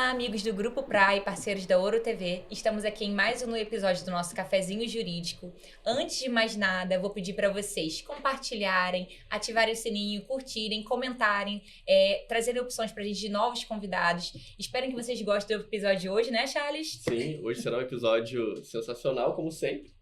Olá, amigos do Grupo Pra e parceiros da Ouro TV. Estamos aqui em mais um episódio do nosso Cafezinho Jurídico. Antes de mais nada, eu vou pedir para vocês compartilharem, ativarem o sininho, curtirem, comentarem, trazerem opções pra gente de novos convidados. Espero que vocês gostem do episódio de hoje, né, Charles? Sim, hoje será um episódio sensacional, como sempre.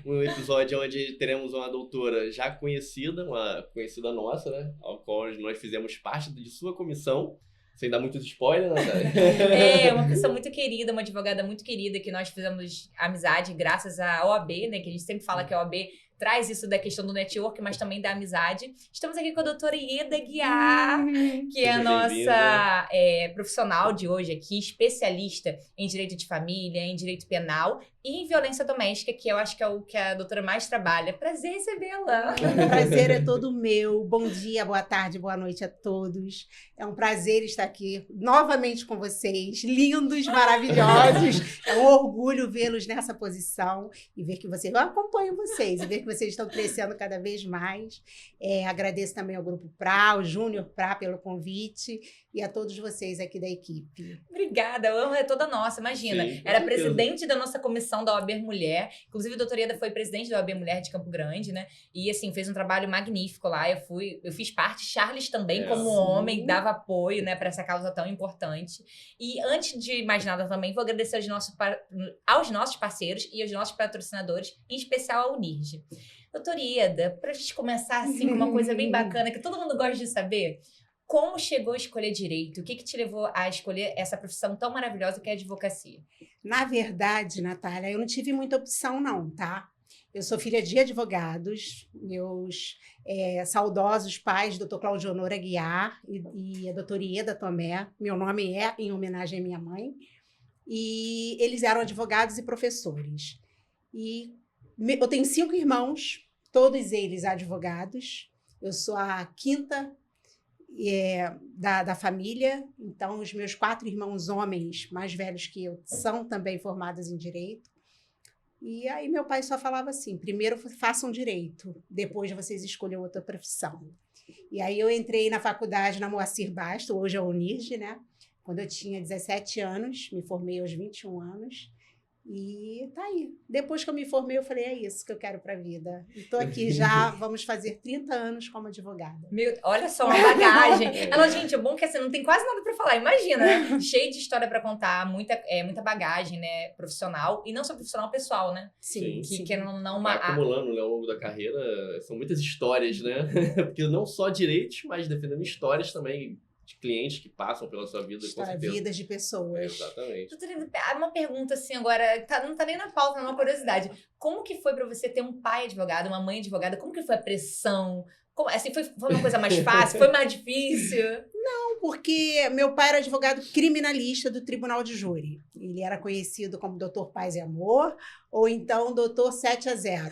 Um episódio onde teremos uma doutora já conhecida, uma conhecida nossa, né? Ao qual nós fizemos parte de sua comissão. Sem dar muitos spoilers, né, Natália? Uma pessoa muito querida, uma advogada muito querida, que nós fizemos amizade graças à OAB, né? Que a gente sempre fala que a OAB traz isso da questão do network, mas também da amizade. Estamos aqui com a doutora Ieda Guiar, que é a nossa profissional de hoje aqui, especialista em direito de família, em direito penal e em violência doméstica, que eu acho que é o que a doutora mais trabalha. Prazer recebê-la. O prazer é todo meu. Bom dia, boa tarde, boa noite a todos. É um prazer estar aqui novamente com vocês, lindos, maravilhosos. É um orgulho vê-los nessa posição e ver que vocês... Eu acompanho vocês e ver que vocês estão crescendo cada vez mais. Agradeço também ao Grupo Pra, ao Júnior Pra pelo convite e a todos vocês aqui da equipe. Obrigada, a honra é toda nossa, imagina. Sim, era presidente da nossa comissão da OAB Mulher, inclusive a doutora Ieda foi presidente da OAB Mulher de Campo Grande, né? E assim, fez um trabalho magnífico lá, eu fiz parte, Charles também, como homem, dava apoio, né, para essa causa tão importante. E antes de mais nada também, vou agradecer aos nossos parceiros e aos nossos patrocinadores, em especial ao UNIRJ. Doutora Ieda, para a gente começar assim com uma coisa bem bacana, que todo mundo gosta de saber, como chegou a escolher direito? O que te levou a escolher essa profissão tão maravilhosa que é a advocacia? Na verdade, Natália, eu não tive muita opção não, tá? Eu sou filha de advogados, meus saudosos pais, doutor Claudio Honora Guiar e a doutora Ieda Tomé, meu nome é em homenagem à minha mãe, e eles eram advogados e professores. E eu tenho 5 irmãos, todos eles advogados, eu sou a quinta da família, então os meus 4 irmãos homens mais velhos que eu são também formados em direito. E aí meu pai só falava assim, primeiro façam direito, depois vocês escolhem outra profissão. E aí eu entrei na faculdade na Moacir Basto, hoje é a UNIRJ, né? Quando eu tinha 17 anos, me formei aos 21 anos. E tá aí. Depois que eu me formei, eu falei, é isso que eu quero pra vida. Estou aqui já, vamos fazer 30 anos como advogada. Olha só, uma bagagem. Ela, gente, é bom que assim, não tem quase nada pra falar. Imagina, né? Cheio de história pra contar, muita bagagem, né? Profissional. E não só profissional, pessoal, né? Sim. Que não Vai acumulando, né, ao longo da carreira, são muitas histórias, né? Porque não só direitos, mas defendendo histórias também de clientes que passam pela sua vida. Vidas de pessoas. Exatamente. Doutora, uma pergunta assim agora, não tá nem na pauta, não é uma curiosidade. Como que foi pra você ter um pai advogado, uma mãe advogada? Como que foi a pressão? Assim, foi uma coisa mais fácil? Foi mais difícil? Não, porque meu pai era advogado criminalista do Tribunal de Júri. Ele era conhecido como Doutor Paz e Amor, ou então Doutor 7-0.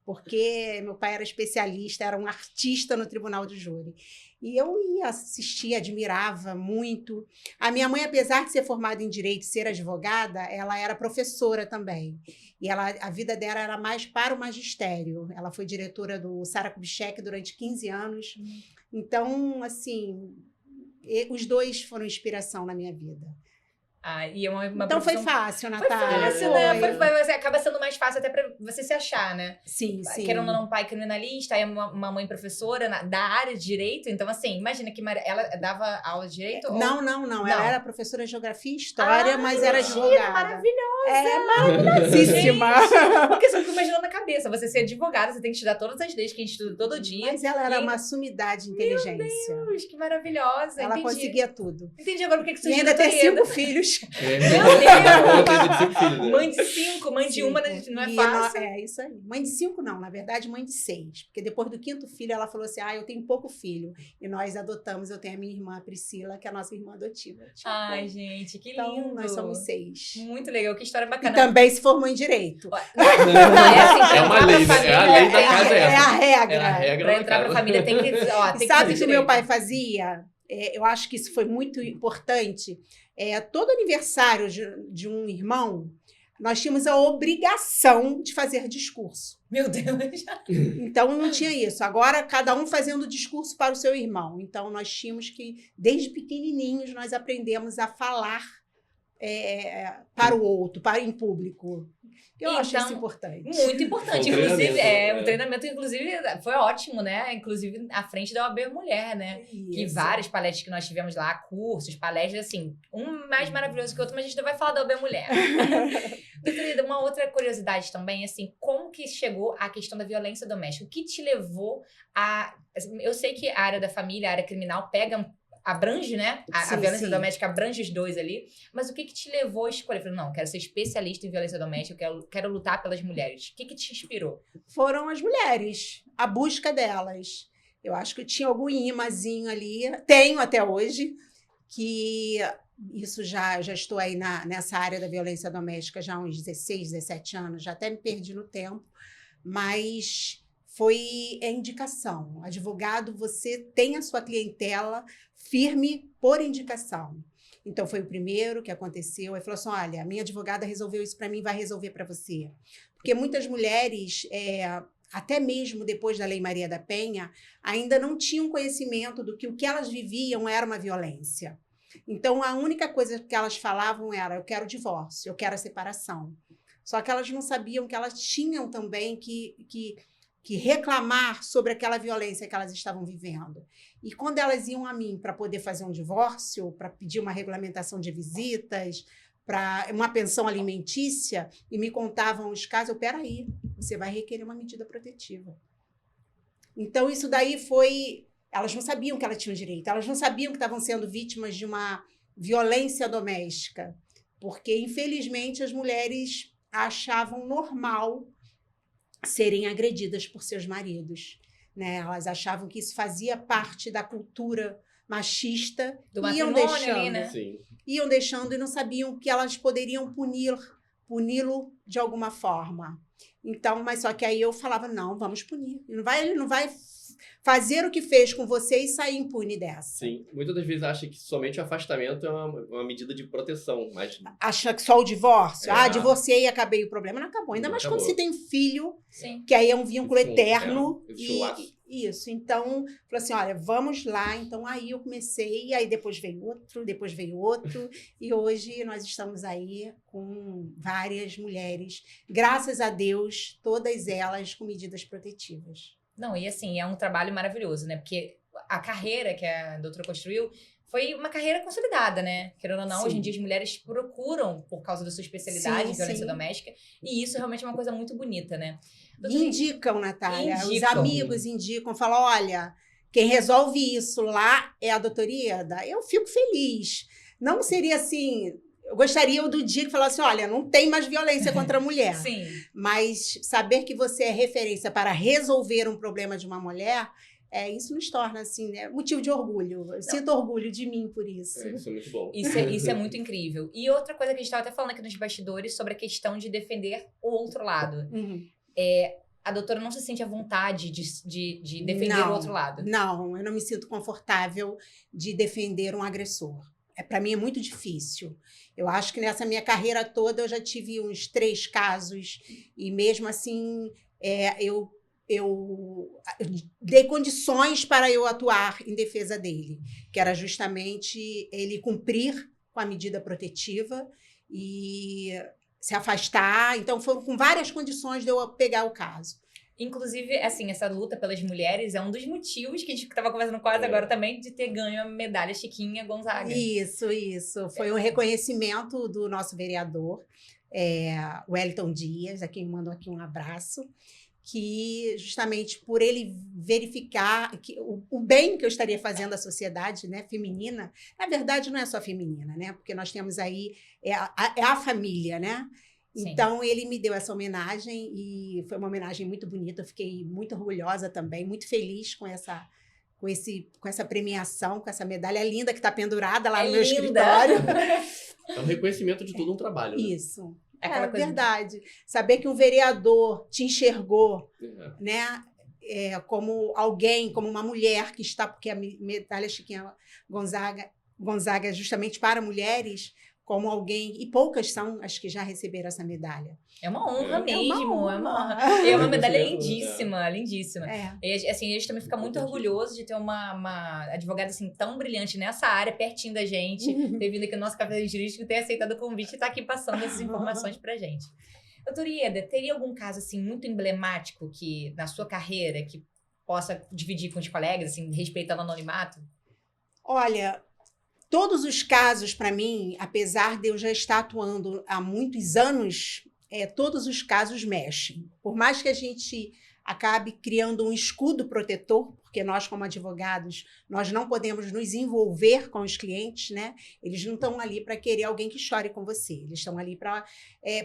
Porque meu pai era especialista, era um artista no Tribunal de Júri. E eu ia assistir, admirava muito. A minha mãe, apesar de ser formada em Direito e ser advogada, ela era professora também. E a vida dela era mais para o magistério. Ela foi diretora do Sara Kubitschek durante 15 anos. Então, assim, os dois foram inspiração na minha vida. E é uma então foi fácil, Natália. Foi fácil, né? Acaba sendo mais fácil até pra você se achar, né? Sim. Querendo ou não, um pai criminalista, aí uma mãe professora da área de direito. Então, assim, imagina que ela dava aula de direito? Não. Ela era professora de geografia e história, mas era advogada. Maravilhosa! Maravilhosíssima! Porque você fica imaginando na cabeça, você ser advogada, você tem que estudar todas as leis que a gente estuda todo dia. Mas ela era uma sumidade de inteligência. Meu Deus, que maravilhosa! Ela conseguia tudo. Entendi agora porque surgiu. E ainda ter 5 filhos. Mãe de 5, mãe de 1 não é fácil. É isso aí. Mãe de 5 não, na verdade mãe de 6. Porque depois do 5º filho ela falou assim, eu tenho pouco filho. E nós adotamos, eu tenho a minha irmã a Priscila, que é a nossa irmã adotiva. Ai, gente, que lindo. Então nós somos 6. Muito legal, que história bacana. E também se formou em Direito. É uma lei, né? A lei da casa é a regra. É a regra. Pra entrar pra família tem que sabe o que o meu pai fazia? Eu acho que isso foi muito importante. Todo aniversário de um irmão, nós tínhamos a obrigação de fazer discurso. Meu Deus. Então, não tinha isso. Agora, cada um fazendo discurso para o seu irmão. Então, nós tínhamos que, desde pequenininhos, nós aprendemos a falar para o outro, em público. Eu acho isso importante. Muito importante. Inclusive, um treinamento, inclusive, foi ótimo, né? Inclusive, à frente da OAB Mulher, né? Isso. Que várias palestras que nós tivemos lá, cursos, palestras, assim, um mais maravilhoso que o outro, mas a gente não vai falar da OAB Mulher. Doutora, uma outra curiosidade também, assim, como que chegou a questão da violência doméstica? O que te levou a... Eu sei que a área da família, a área criminal, abrange, né? A violência doméstica abrange os dois ali. Mas o que te levou a escolher? Falei, não, quero ser especialista em violência doméstica, quero lutar pelas mulheres. O que te inspirou? Foram as mulheres, a busca delas. Eu acho que eu tinha algum imazinho ali, tenho até hoje, que isso já estou aí nessa área da violência doméstica já há uns 16, 17 anos, já até me perdi no tempo, mas foi a indicação. Advogado, você tem a sua clientela firme por indicação. Então, foi o primeiro que aconteceu. Aí falou assim, olha, a minha advogada resolveu isso para mim, vai resolver para você. Porque muitas mulheres, até mesmo depois da Lei Maria da Penha, ainda não tinham conhecimento do que o que elas viviam era uma violência. Então, a única coisa que elas falavam era, eu quero divórcio, eu quero a separação. Só que elas não sabiam que elas tinham também que reclamar sobre aquela violência que elas estavam vivendo. E quando elas iam a mim para poder fazer um divórcio, para pedir uma regulamentação de visitas, para uma pensão alimentícia, e me contavam os casos, peraí, você vai requerer uma medida protetiva. Então, isso daí foi... Elas não sabiam que elas tinham direito, elas não sabiam que estavam sendo vítimas de uma violência doméstica, porque, infelizmente, as mulheres achavam normal serem agredidas por seus maridos, né? Elas achavam que isso fazia parte da cultura machista, do matrimônio ali, né? Iam deixando e não sabiam que elas poderiam puni-lo de alguma forma. Então, mas só que aí eu falava, não, vamos punir. Ele não vai fazer o que fez com você e sair impune dessa. Sim, muitas das vezes acha que somente o afastamento é uma medida de proteção, mas... Acha que só o divórcio? Divorciei e acabei o problema. Não acabou. Ainda mais quando você tem filho, que aí é um vínculo eterno. Isso. Então, falou assim, olha, vamos lá. Então, aí eu comecei, e aí depois veio outro, e hoje nós estamos aí com várias mulheres, graças a Deus, todas elas com medidas protetivas. Não, e assim, é um trabalho maravilhoso, né? Porque a carreira que a doutora construiu foi uma carreira consolidada, né? Querendo ou não, hoje em dia as mulheres procuram por causa da sua especialidade em violência doméstica, e isso realmente é uma coisa muito bonita, né? Doutora, indicam, Natália. Os amigos indicam, falam, olha, quem resolve isso lá é a doutora Ieda. Eu fico feliz. Não seria assim... Eu gostaria do dia que falasse, olha, não tem mais violência contra a mulher. Sim. Mas saber que você é referência para resolver um problema de uma mulher, isso nos torna, assim, né, motivo de orgulho. Eu sinto orgulho de mim por isso. Isso é muito bom. Isso é muito incrível. E outra coisa que a gente estava até falando aqui nos bastidores sobre a questão de defender o outro lado. A doutora não se sente à vontade de defender o outro lado? Não, eu não me sinto confortável de defender um agressor. Para mim é muito difícil. Eu acho que nessa minha carreira toda eu já tive uns 3 casos e mesmo assim eu dei condições para eu atuar em defesa dele, que era justamente ele cumprir com a medida protetiva e se afastar. Então foram com várias condições de eu pegar o caso. Inclusive, assim, essa luta pelas mulheres é um dos motivos que a gente estava conversando quase agora também, de ter ganho a medalha Chiquinha Gonzaga. Isso. Foi um reconhecimento do nosso vereador, Wellington Dias, a quem mandou aqui um abraço, que justamente por ele verificar que o bem que eu estaria fazendo à sociedade, né, feminina, na verdade não é só feminina, né, porque nós temos aí a família, né? Sim. Então, ele me deu essa homenagem e foi uma homenagem muito bonita. Eu fiquei muito orgulhosa também, muito feliz com essa premiação, com essa medalha linda que está pendurada lá no meu escritório. É um reconhecimento de todo um trabalho. Né? Isso. É verdade. Saber que um vereador te enxergou, né? Como alguém, como uma mulher que está... Porque a medalha Chiquinha Gonzaga é justamente para mulheres... como alguém, e poucas são as que já receberam essa medalha. É uma honra mesmo, uma é uma honra. honra. E é uma medalha Reconhecimento, lindíssima, lindíssima. E, assim, a gente também fica muito orgulhoso de ter uma advogada assim tão brilhante nessa área, pertinho da gente, ter vindo aqui no nosso café jurídico, ter aceitado o convite e estar aqui passando essas informações pra gente. Doutora Ieda, teria algum caso assim muito emblemático que na sua carreira que possa dividir com os colegas, assim, respeitando o anonimato? Olha, todos os casos, para mim, apesar de eu já estar atuando há muitos anos, todos os casos mexem. Por mais que a gente acabe criando um escudo protetor, porque nós, como advogados, nós não podemos nos envolver com os clientes, né? Eles não estão ali para querer alguém que chore com você. Eles estão ali para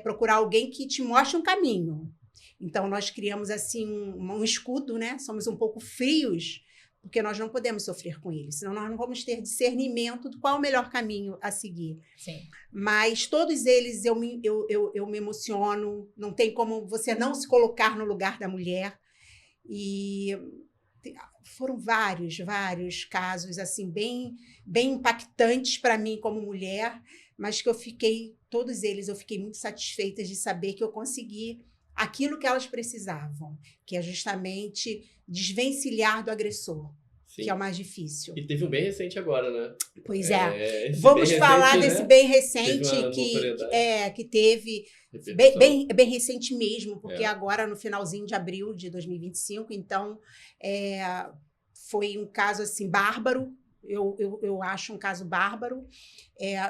procurar alguém que te mostre um caminho. Então, nós criamos, assim, um escudo, né? Somos um pouco frios, porque nós não podemos sofrer com eles, senão nós não vamos ter discernimento do qual é o melhor caminho a seguir. Sim. Mas todos eles eu me emociono, não tem como você não se colocar no lugar da mulher. E foram vários casos assim bem impactantes para mim como mulher, mas que todos eles eu fiquei muito satisfeita de saber que eu consegui aquilo que elas precisavam, que é justamente desvencilhar do agressor, Sim. que é o mais difícil. E teve um bem recente agora, né? Pois é. Vamos falar desse bem recente que teve bem recente mesmo, porque agora no finalzinho de abril de 2025, então foi um caso assim bárbaro. Eu acho um caso bárbaro.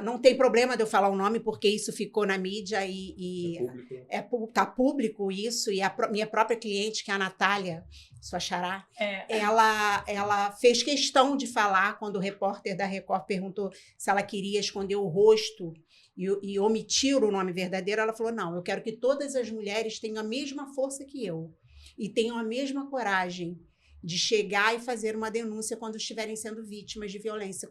Não tem problema de eu falar o nome, porque isso ficou na mídia e tá público isso. E a minha própria cliente, que é a Natália, sua xará, ela fez questão de falar quando o repórter da Record perguntou se ela queria esconder o rosto e omitir o nome verdadeiro. Ela falou, não, eu quero que todas as mulheres tenham a mesma força que eu e tenham a mesma coragem de chegar e fazer uma denúncia quando estiverem sendo vítimas de violência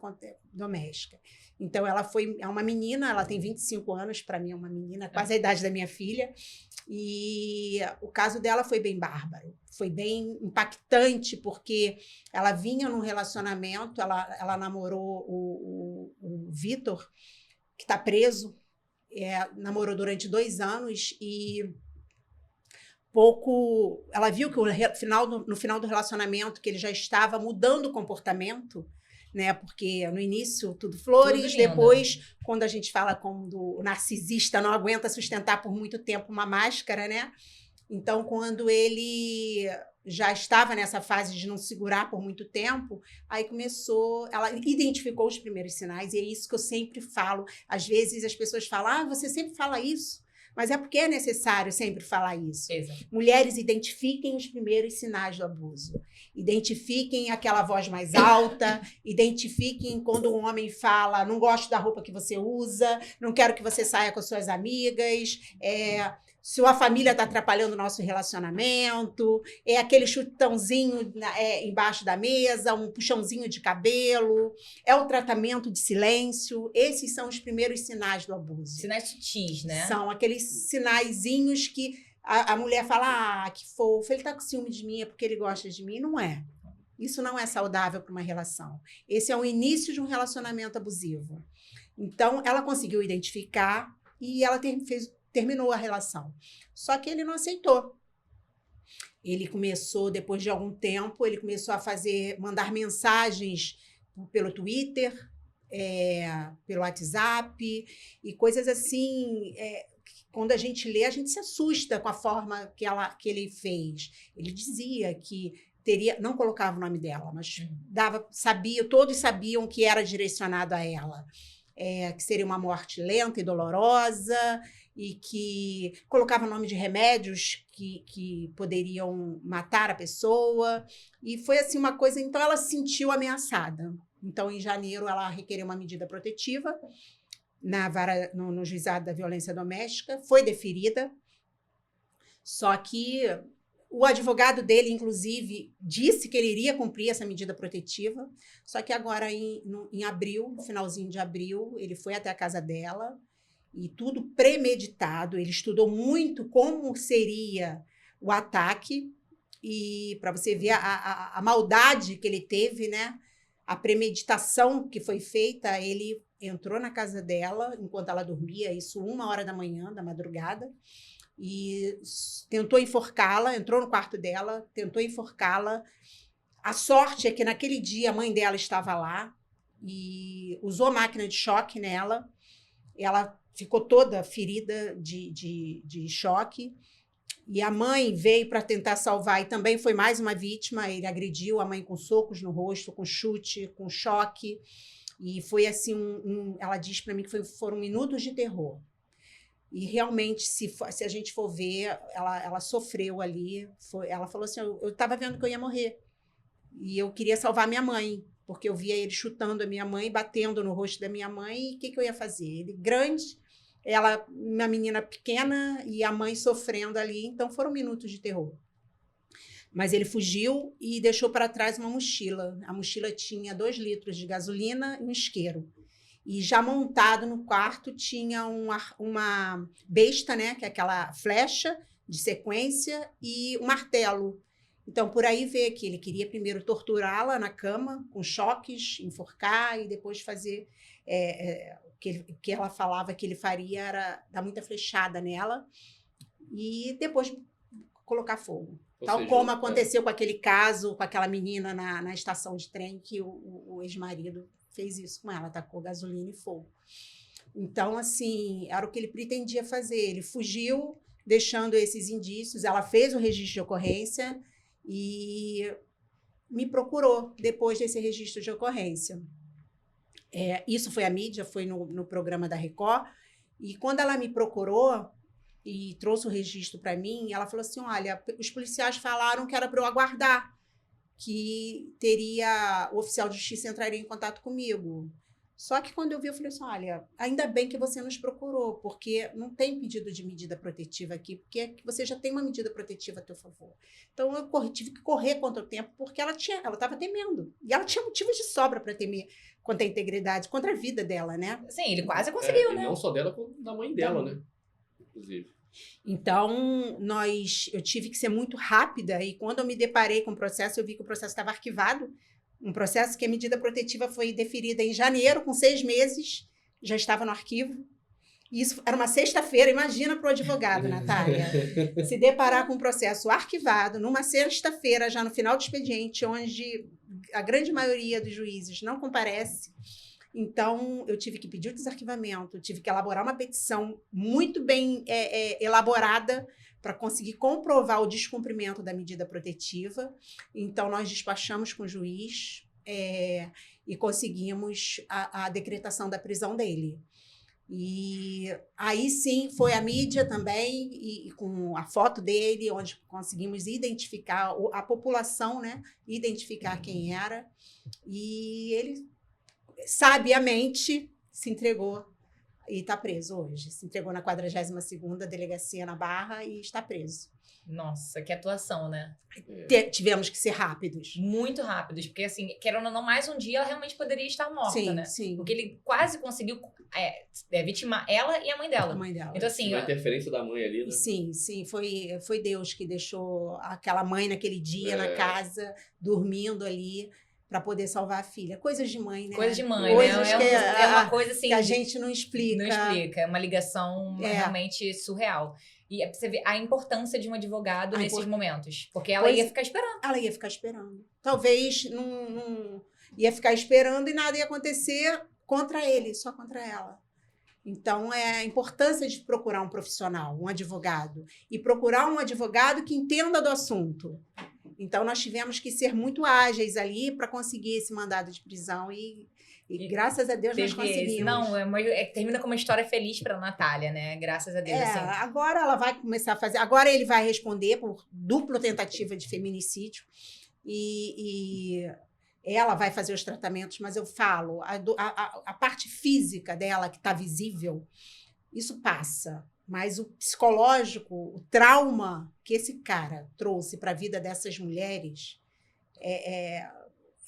doméstica. Então, ela é uma menina, ela tem 25 anos, para mim é uma menina, quase a idade da minha filha, e o caso dela foi bem bárbaro, foi bem impactante, porque ela vinha num relacionamento, ela namorou o Vitor, que está preso, namorou durante 2 anos e ela viu que no final do relacionamento que ele já estava mudando o comportamento, né? Porque no início tudo flores, depois quando a gente fala quando o narcisista não aguenta sustentar por muito tempo uma máscara, né? Então quando ele já estava nessa fase de não segurar por muito tempo, aí ela identificou os primeiros sinais, e é isso que eu sempre falo. Às vezes as pessoas falam, você sempre fala isso. Mas é porque é necessário sempre falar isso. Exato. Mulheres, identifiquem os primeiros sinais do abuso. Identifiquem aquela voz mais alta, identifiquem quando um homem fala, não gosto da roupa que você usa, não quero que você saia com suas amigas, sua família está atrapalhando o nosso relacionamento, aquele chutãozinho embaixo da mesa, um puxãozinho de cabelo, o tratamento de silêncio. Esses são os primeiros sinais do abuso. Sinais sutis, né? São aqueles sinaizinhos que a mulher fala, que fofo, ele está com ciúme de mim, é porque ele gosta de mim. Não é. Isso não é saudável para uma relação. Esse é o início de um relacionamento abusivo. Então, ela conseguiu identificar e ela terminou a relação. Só que ele não aceitou. Ele começou, depois de algum tempo, ele começou a mandar mensagens pelo Twitter, pelo WhatsApp, e coisas assim. Quando a gente lê, a gente se assusta com a forma que ele fez. Ele dizia que não colocava o nome dela, mas todos sabiam que era direcionado a ela. Que seria uma morte lenta e dolorosa, e que colocava nome de remédios que poderiam matar a pessoa. E foi assim uma coisa, então ela se sentiu ameaçada. Então, em janeiro, ela requereu uma medida protetiva no juizado da violência doméstica, foi deferida, só que o advogado dele, inclusive, disse que ele iria cumprir essa medida protetiva, só que agora, em abril, no finalzinho de abril, ele foi até a casa dela, e tudo premeditado. Ele estudou muito como seria o ataque, e para você ver a maldade que ele teve, né? A premeditação que foi feita, ele entrou na casa dela enquanto ela dormia, isso 1h da manhã, da madrugada, e tentou enforcá-la, entrou no quarto dela, tentou enforcá-la. A sorte é que naquele dia a mãe dela estava lá e usou máquina de choque nela. Ela ficou toda ferida de choque. E a mãe veio para tentar salvar e também foi mais uma vítima. Ele agrediu a mãe com socos no rosto, com chute, com choque. E foi assim, ela diz para mim que foram minutos de terror. E realmente, se a gente for ver, ela sofreu ali. Ela falou assim, eu estava vendo que eu ia morrer. E eu queria salvar minha mãe, porque eu via ele chutando a minha mãe, batendo no rosto da minha mãe, e o que eu ia fazer? Ele grande, ela, uma menina pequena, e a mãe sofrendo ali, então foram minutos de terror. Mas ele fugiu e deixou para trás uma mochila. A mochila tinha 2 litros de gasolina e um isqueiro. E já montado no quarto tinha uma besta, né, que é aquela flecha de sequência, e um martelo. Então, por aí vê que ele queria primeiro torturá-la na cama, com choques, enforcar, e depois fazer... o que ela falava que ele faria era dar muita flechada nela e depois colocar fogo. Tal como aconteceu com aquele caso, com aquela menina na estação de trem, que o ex-marido fez isso com ela, tacou gasolina e fogo. Então, assim, era o que ele pretendia fazer. Ele fugiu, deixando esses indícios. Ela fez o registro de ocorrência e me procurou depois desse registro de ocorrência. Isso foi a mídia, foi no programa da Record. E quando ela me procurou e trouxe o registro para mim, ela falou assim, olha, os policiais falaram que era para eu aguardar, que o oficial de justiça entraria em contato comigo. Só que quando eu vi, eu falei assim, olha, ainda bem que você nos procurou, porque não tem pedido de medida protetiva aqui, porque você já tem uma medida protetiva a teu favor. Então, eu tive que correr contra o tempo, porque ela estava temendo. E ela tinha motivos de sobra para temer contra a integridade, contra a vida dela, né? Sim, ele quase conseguiu, E né? não só dela, como da mãe dela, né? Inclusive. Então, eu tive que ser muito rápida, e quando eu me deparei com o processo, eu vi que o processo estava arquivado. Um processo que a medida protetiva foi deferida em janeiro, com 6 meses, já estava no arquivo. E isso era uma sexta-feira, imagina para o advogado, Natália, se deparar com um processo arquivado, numa sexta-feira, já no final do expediente, onde a grande maioria dos juízes não comparece. Então, eu tive que pedir o desarquivamento, tive que elaborar uma petição muito bem elaborada para conseguir comprovar o descumprimento da medida protetiva. Então, nós despachamos com o juiz e conseguimos a decretação da prisão dele. E aí, sim, foi a mídia também, e com a foto dele, onde conseguimos identificar a população, né? Identificar quem era. E ele sabiamente se entregou e está preso hoje. Se entregou na 42ª Delegacia na Barra e está preso. Nossa, que atuação, né? Tivemos que ser rápidos. Muito rápidos, porque assim, querendo ou não, mais um dia ela realmente poderia estar morta, sim, né? Sim. Porque ele quase conseguiu vitimar ela e a mãe dela. A mãe dela. Então, assim, a interferência da mãe ali, né? Sim, foi Deus que deixou aquela mãe naquele dia na casa, dormindo ali, para poder salvar a filha. Coisas de mãe, né? Coisas de mãe, Coisas né? É uma coisa assim que a gente não explica. Não explica, é uma ligação realmente surreal. E você vê a importância de um advogado nesses momentos. Porque ela ia ficar esperando. Ela ia ficar esperando. Talvez não ia ficar esperando e nada ia acontecer contra ele, só contra ela. Então, é a importância de procurar um profissional, um advogado. E procurar um advogado que entenda do assunto. Então, nós tivemos que ser muito ágeis ali para conseguir esse mandado de prisão e graças a Deus nós conseguimos. Não, termina com uma história feliz para a Natália, né? Graças a Deus. Assim. Agora ela vai começar a fazer... Agora ele vai responder por dupla tentativa de feminicídio e ela vai fazer os tratamentos, mas eu falo, a parte física dela que está visível, isso passa. Mas o psicológico, o trauma que esse cara trouxe para a vida dessas mulheres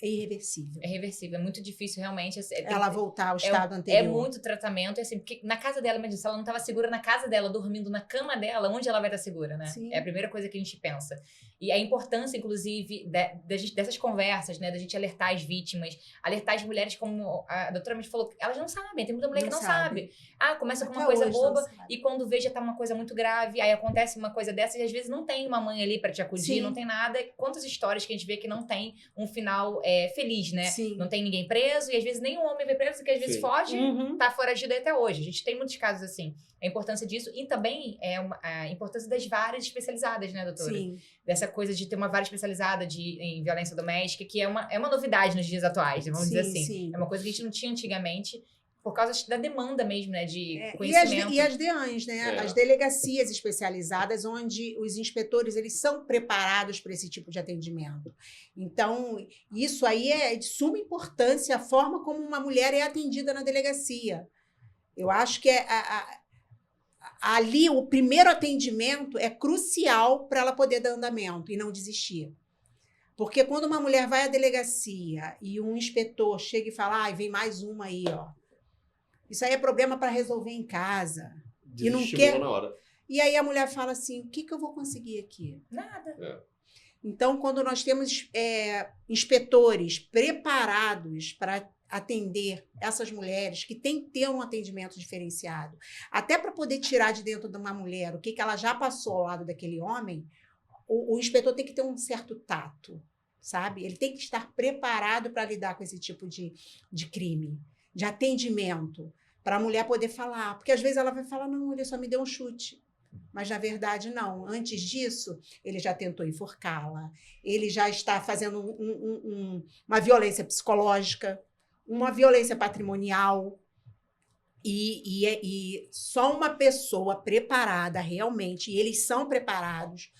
é irreversível. É reversível, é muito difícil realmente. Ela voltar ao estado anterior. É muito tratamento, assim, porque na casa dela, imagina, se ela não estava segura na casa dela, dormindo na cama dela, onde ela vai estar segura, né? Sim. É a primeira coisa que a gente pensa. E a importância, inclusive, dessas conversas, né? Da gente alertar as vítimas, alertar as mulheres, como a doutora Mendes falou, elas não sabem, tem muita mulher que não sabe. Ah, começa com uma coisa boba e quando vê já tá uma coisa muito grave, aí acontece uma coisa dessa e às vezes não tem uma mãe ali para te acudir, não tem nada. Quantas histórias que a gente vê que não tem um final feliz, né? Sim. Não tem ninguém preso e às vezes nem um homem vai preso, que às vezes foge, tá foragido até hoje. A gente tem muitos casos assim. A importância disso e também a importância das varas especializadas, né, doutora? Sim. Dessa coisa de ter uma vara especializada em violência doméstica, que é uma novidade nos dias atuais, vamos dizer assim. Sim. É uma coisa que a gente não tinha antigamente, por causa da demanda mesmo, né, de conhecimento. E as DEANs, né, as delegacias especializadas, onde os inspetores, eles são preparados para esse tipo de atendimento. Então, isso aí é de suma importância, a forma como uma mulher é atendida na delegacia. Eu acho que ali o primeiro atendimento é crucial para ela poder dar andamento e não desistir. Porque quando uma mulher vai à delegacia e um inspetor chega e fala, vem mais uma aí, ó. Isso aí é problema para resolver em casa. E não quer. Na hora. E aí a mulher fala assim, o que eu vou conseguir aqui? Nada. Então, quando nós temos inspetores preparados para atender essas mulheres que têm que ter um atendimento diferenciado, até para poder tirar de dentro de uma mulher o que ela já passou ao lado daquele homem, o inspetor tem que ter um certo tato, sabe? Ele tem que estar preparado para lidar com esse tipo de crime, de atendimento, para a mulher poder falar. Porque às vezes ela vai falar, não, ele só me deu um chute. Mas, na verdade, não. Antes disso, ele já tentou enforcá-la, ele já está fazendo uma violência psicológica, uma violência patrimonial. E só uma pessoa preparada realmente, e eles são preparados,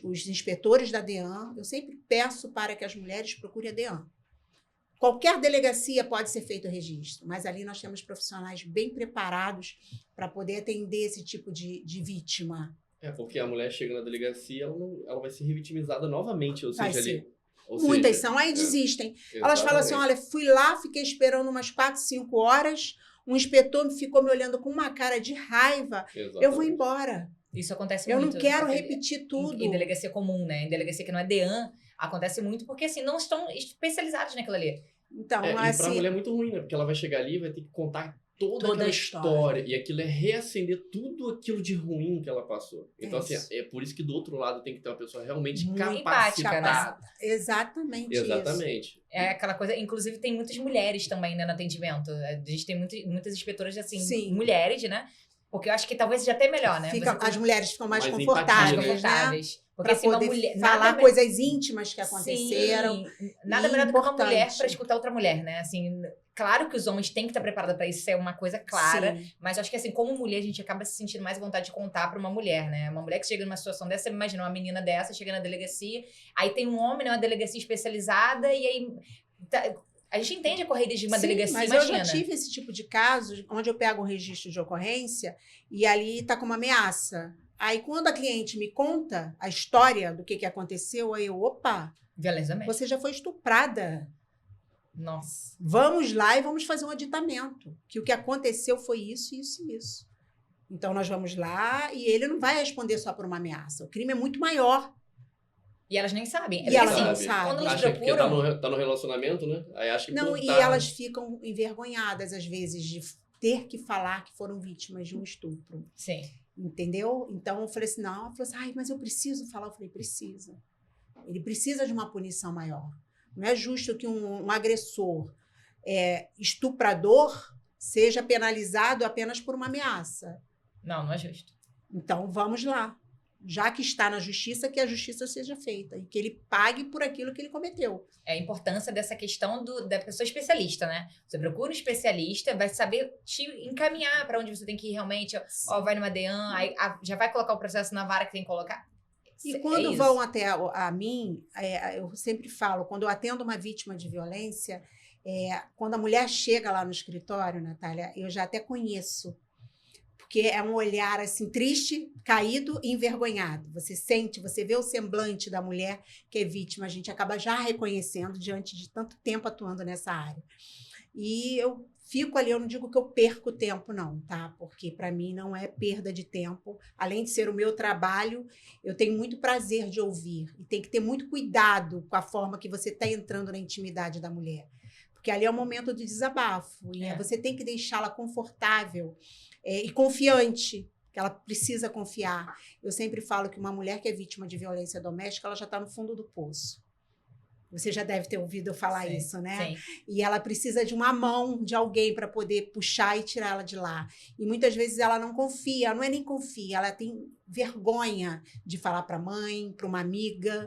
os inspetores da DEAN, eu sempre peço para que as mulheres procurem a DEAN. Qualquer delegacia pode ser feito o registro, mas ali nós temos profissionais bem preparados para poder atender esse tipo de vítima. Porque a mulher chega na delegacia, ela vai ser revitimizada novamente, ou Vai seja, ser. ali. Muitas são, aí desistem. Elas falam assim, olha, fui lá, fiquei esperando umas 4, 5 horas, um inspetor ficou me olhando com uma cara de raiva, eu vou embora. Isso acontece muito. Eu muito. não quero repetir tudo. Em delegacia comum, né? Em delegacia que não é DEAN, acontece muito porque, assim, não estão especializados naquilo ali. Então, e assim, pra mulher é muito ruim, né? Porque ela vai chegar ali e vai ter que contar toda aquela história. E aquilo é reacender tudo aquilo de ruim que ela passou. Então, assim, é por isso que do outro lado tem que ter uma pessoa realmente capacitada. Exatamente. Exatamente. É aquela coisa, inclusive tem muitas mulheres também, né, no atendimento. A gente tem muitas inspetoras, assim, mulheres, né? Porque eu acho que talvez seja até melhor, né? As mulheres ficam mais confortáveis, né? Porque pra poder mulher, falar coisas íntimas que aconteceram. Sim, nada melhor do que uma mulher para escutar outra mulher, né? Assim, claro que os homens têm que estar preparados para isso, é uma coisa clara. Sim. Mas eu acho que, assim, como mulher, a gente acaba se sentindo mais vontade de contar para uma mulher, né? Uma mulher que chega numa situação dessa, você imagina uma menina dessa, chega na delegacia, aí tem um homem numa delegacia especializada, e aí... A gente entende a corrida de uma delegacia, mas imagina. Eu já tive esse tipo de caso, onde eu pego um registro de ocorrência e ali está com uma ameaça. Aí, quando a cliente me conta a história do que aconteceu, aí eu, opa, você já foi estuprada. Nossa. Vamos lá e vamos fazer um aditamento. Que o que aconteceu foi isso, isso e isso. Então, nós vamos lá e ele não vai responder só por uma ameaça. O crime é muito maior. E elas nem sabem. E elas não sabem. Quando elas acha procuram... porque tá no relacionamento, né? Aí acha que não, e elas ficam envergonhadas, às vezes, de ter que falar que foram vítimas de um estupro. Sim. Entendeu? Então, eu falei assim, não. Ela falou assim, mas eu preciso falar. Eu falei, precisa. Ele precisa de uma punição maior. Não é justo que um agressor estuprador seja penalizado apenas por uma ameaça. Não é justo. Então, vamos lá. Já que está na justiça, que a justiça seja feita e que ele pague por aquilo que ele cometeu. É a importância dessa questão da pessoa especialista, né? Você procura um especialista, vai saber te encaminhar para onde você tem que ir realmente. Ó, vai numa DEAN, aí já vai colocar o processo na vara que tem que colocar. E quando vão até a mim, eu sempre falo, quando eu atendo uma vítima de violência, quando a mulher chega lá no escritório, Natália, eu já até conheço. porque é um olhar assim triste, caído e envergonhado. Você sente, você vê o semblante da mulher que é vítima, a gente acaba já reconhecendo diante de tanto tempo atuando nessa área. E eu fico ali, eu não digo que eu perco tempo não, tá? Porque para mim não é perda de tempo. Além de ser o meu trabalho, eu tenho muito prazer de ouvir e tem que ter muito cuidado com a forma que você está entrando na intimidade da mulher. Porque ali é o momento do desabafo e você tem que deixá-la confortável e confiante, que ela precisa confiar. Eu sempre falo que uma mulher que é vítima de violência doméstica, ela já está no fundo do poço. Você já deve ter ouvido eu falar isso, né? Sim. E ela precisa de uma mão de alguém para poder puxar e tirá-la de lá. E muitas vezes ela não confia, não é nem confia, ela tem vergonha de falar para a mãe, para uma amiga.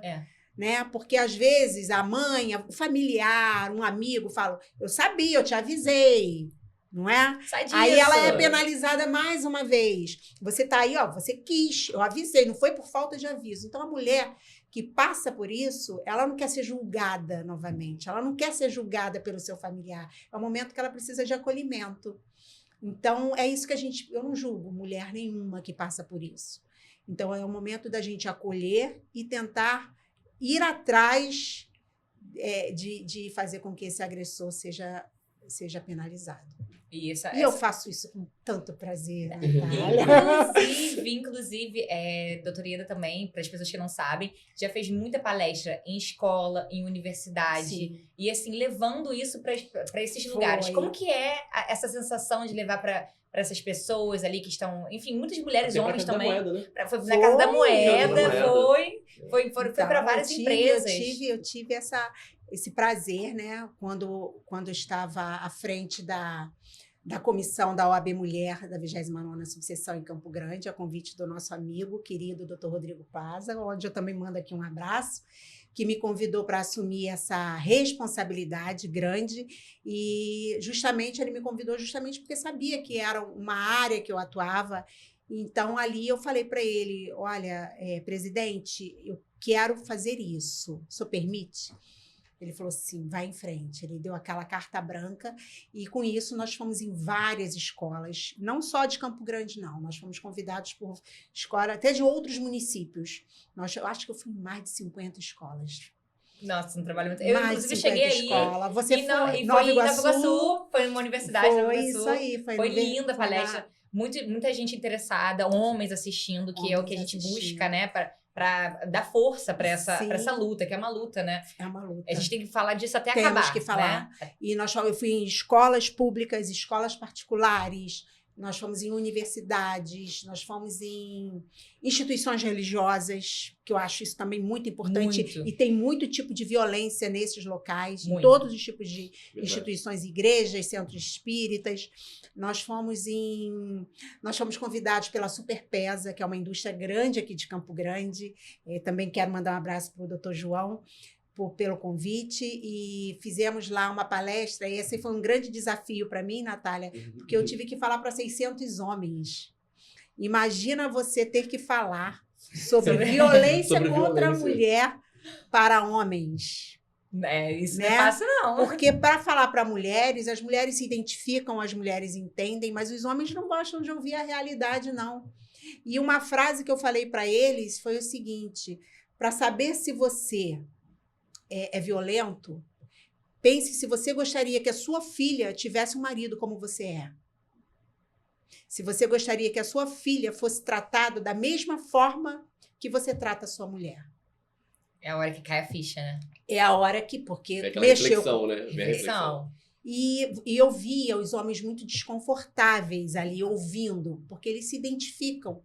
Né? Porque às vezes a mãe, o familiar, um amigo fala: eu sabia, eu te avisei, não é? Sai disso. Aí ela é penalizada mais uma vez. Você tá aí, ó, você quis, eu avisei, não foi por falta de aviso. Então a mulher que passa por isso, ela não quer ser julgada novamente, ela não quer ser julgada pelo seu familiar. É o momento que ela precisa de acolhimento. Então é isso que eu não julgo mulher nenhuma que passa por isso. Então é o momento da gente acolher e tentar ir atrás de fazer com que esse agressor seja penalizado. E eu faço isso com tanto prazer, Natália. Inclusive, doutora Ieda também, para as pessoas que não sabem, já fez muita palestra em escola, em universidade. Sim. E assim, levando isso para esses lugares. Como que é essa sensação de levar para essas pessoas ali que estão... Enfim, muitas mulheres e homens também. Moeda, né? Foi na Casa da Moeda, foi para várias empresas. Eu tive esse prazer, né? Quando eu estava à frente da comissão da OAB Mulher, da 29ª Subseção em Campo Grande, a convite do nosso amigo, querido Dr. Rodrigo Paza, onde eu também mando aqui um abraço, que me convidou para assumir essa responsabilidade grande e justamente ele me convidou justamente porque sabia que era uma área que eu atuava. Então, ali eu falei para ele: olha, presidente, eu quero fazer isso, o senhor permite? Ele falou assim: vai em frente. Ele deu aquela carta branca e, com isso, nós fomos em várias escolas, não só de Campo Grande, não. Nós fomos convidados por escola, até de outros municípios. Eu acho que eu fui em mais de 50 escolas. Nossa, um trabalho muito... Eu, inclusive, cheguei aí. Você foi em Nova Iguaçu, foi numa universidade de Nova Iguaçu. Isso aí. Foi linda a palestra. Muita gente interessada, homens assistindo, que é o que a gente busca, né? Para dar força para essa luta, que é uma luta, né? É uma luta. A gente tem que falar disso até acabar. Temos que falar. Né? E eu fui em escolas públicas, escolas particulares, nós fomos em universidades, nós fomos em instituições religiosas, que eu acho isso também muito importante. Muito. E tem muito tipo de violência nesses locais, muito. Em todos os tipos de instituições, igrejas, centros espíritas. Nós fomos convidados pela Superpesa, que é uma indústria grande aqui de Campo Grande. Também quero mandar um abraço para o Dr. João, pelo convite, e fizemos lá uma palestra, e esse foi um grande desafio para mim, Natália, porque eu tive que falar para 600 homens. Imagina você ter que falar sobre violência contra a mulher para homens. Isso não é fácil, não. Porque para falar para mulheres, as mulheres se identificam, as mulheres entendem, mas os homens não gostam de ouvir a realidade, não. E uma frase que eu falei para eles foi o seguinte: para saber se você é violento, pense se você gostaria que a sua filha tivesse um marido como você é. Se você gostaria que a sua filha fosse tratada da mesma forma que você trata a sua mulher. É a hora que cai a ficha, né? É a hora que, porque mexeu. Reflexão, né? Reflexão. E eu via os homens muito desconfortáveis ali, ouvindo, porque eles se identificam.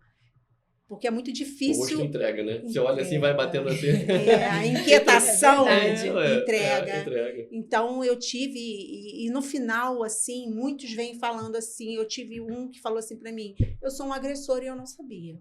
Porque é muito difícil... O rosto entrega, né? Você olha assim, vai batendo assim. A inquietação entrega. Entrega. Então, eu tive... E no final, assim, muitos vêm falando assim. Eu tive um que falou assim para mim: eu sou um agressor e eu não sabia.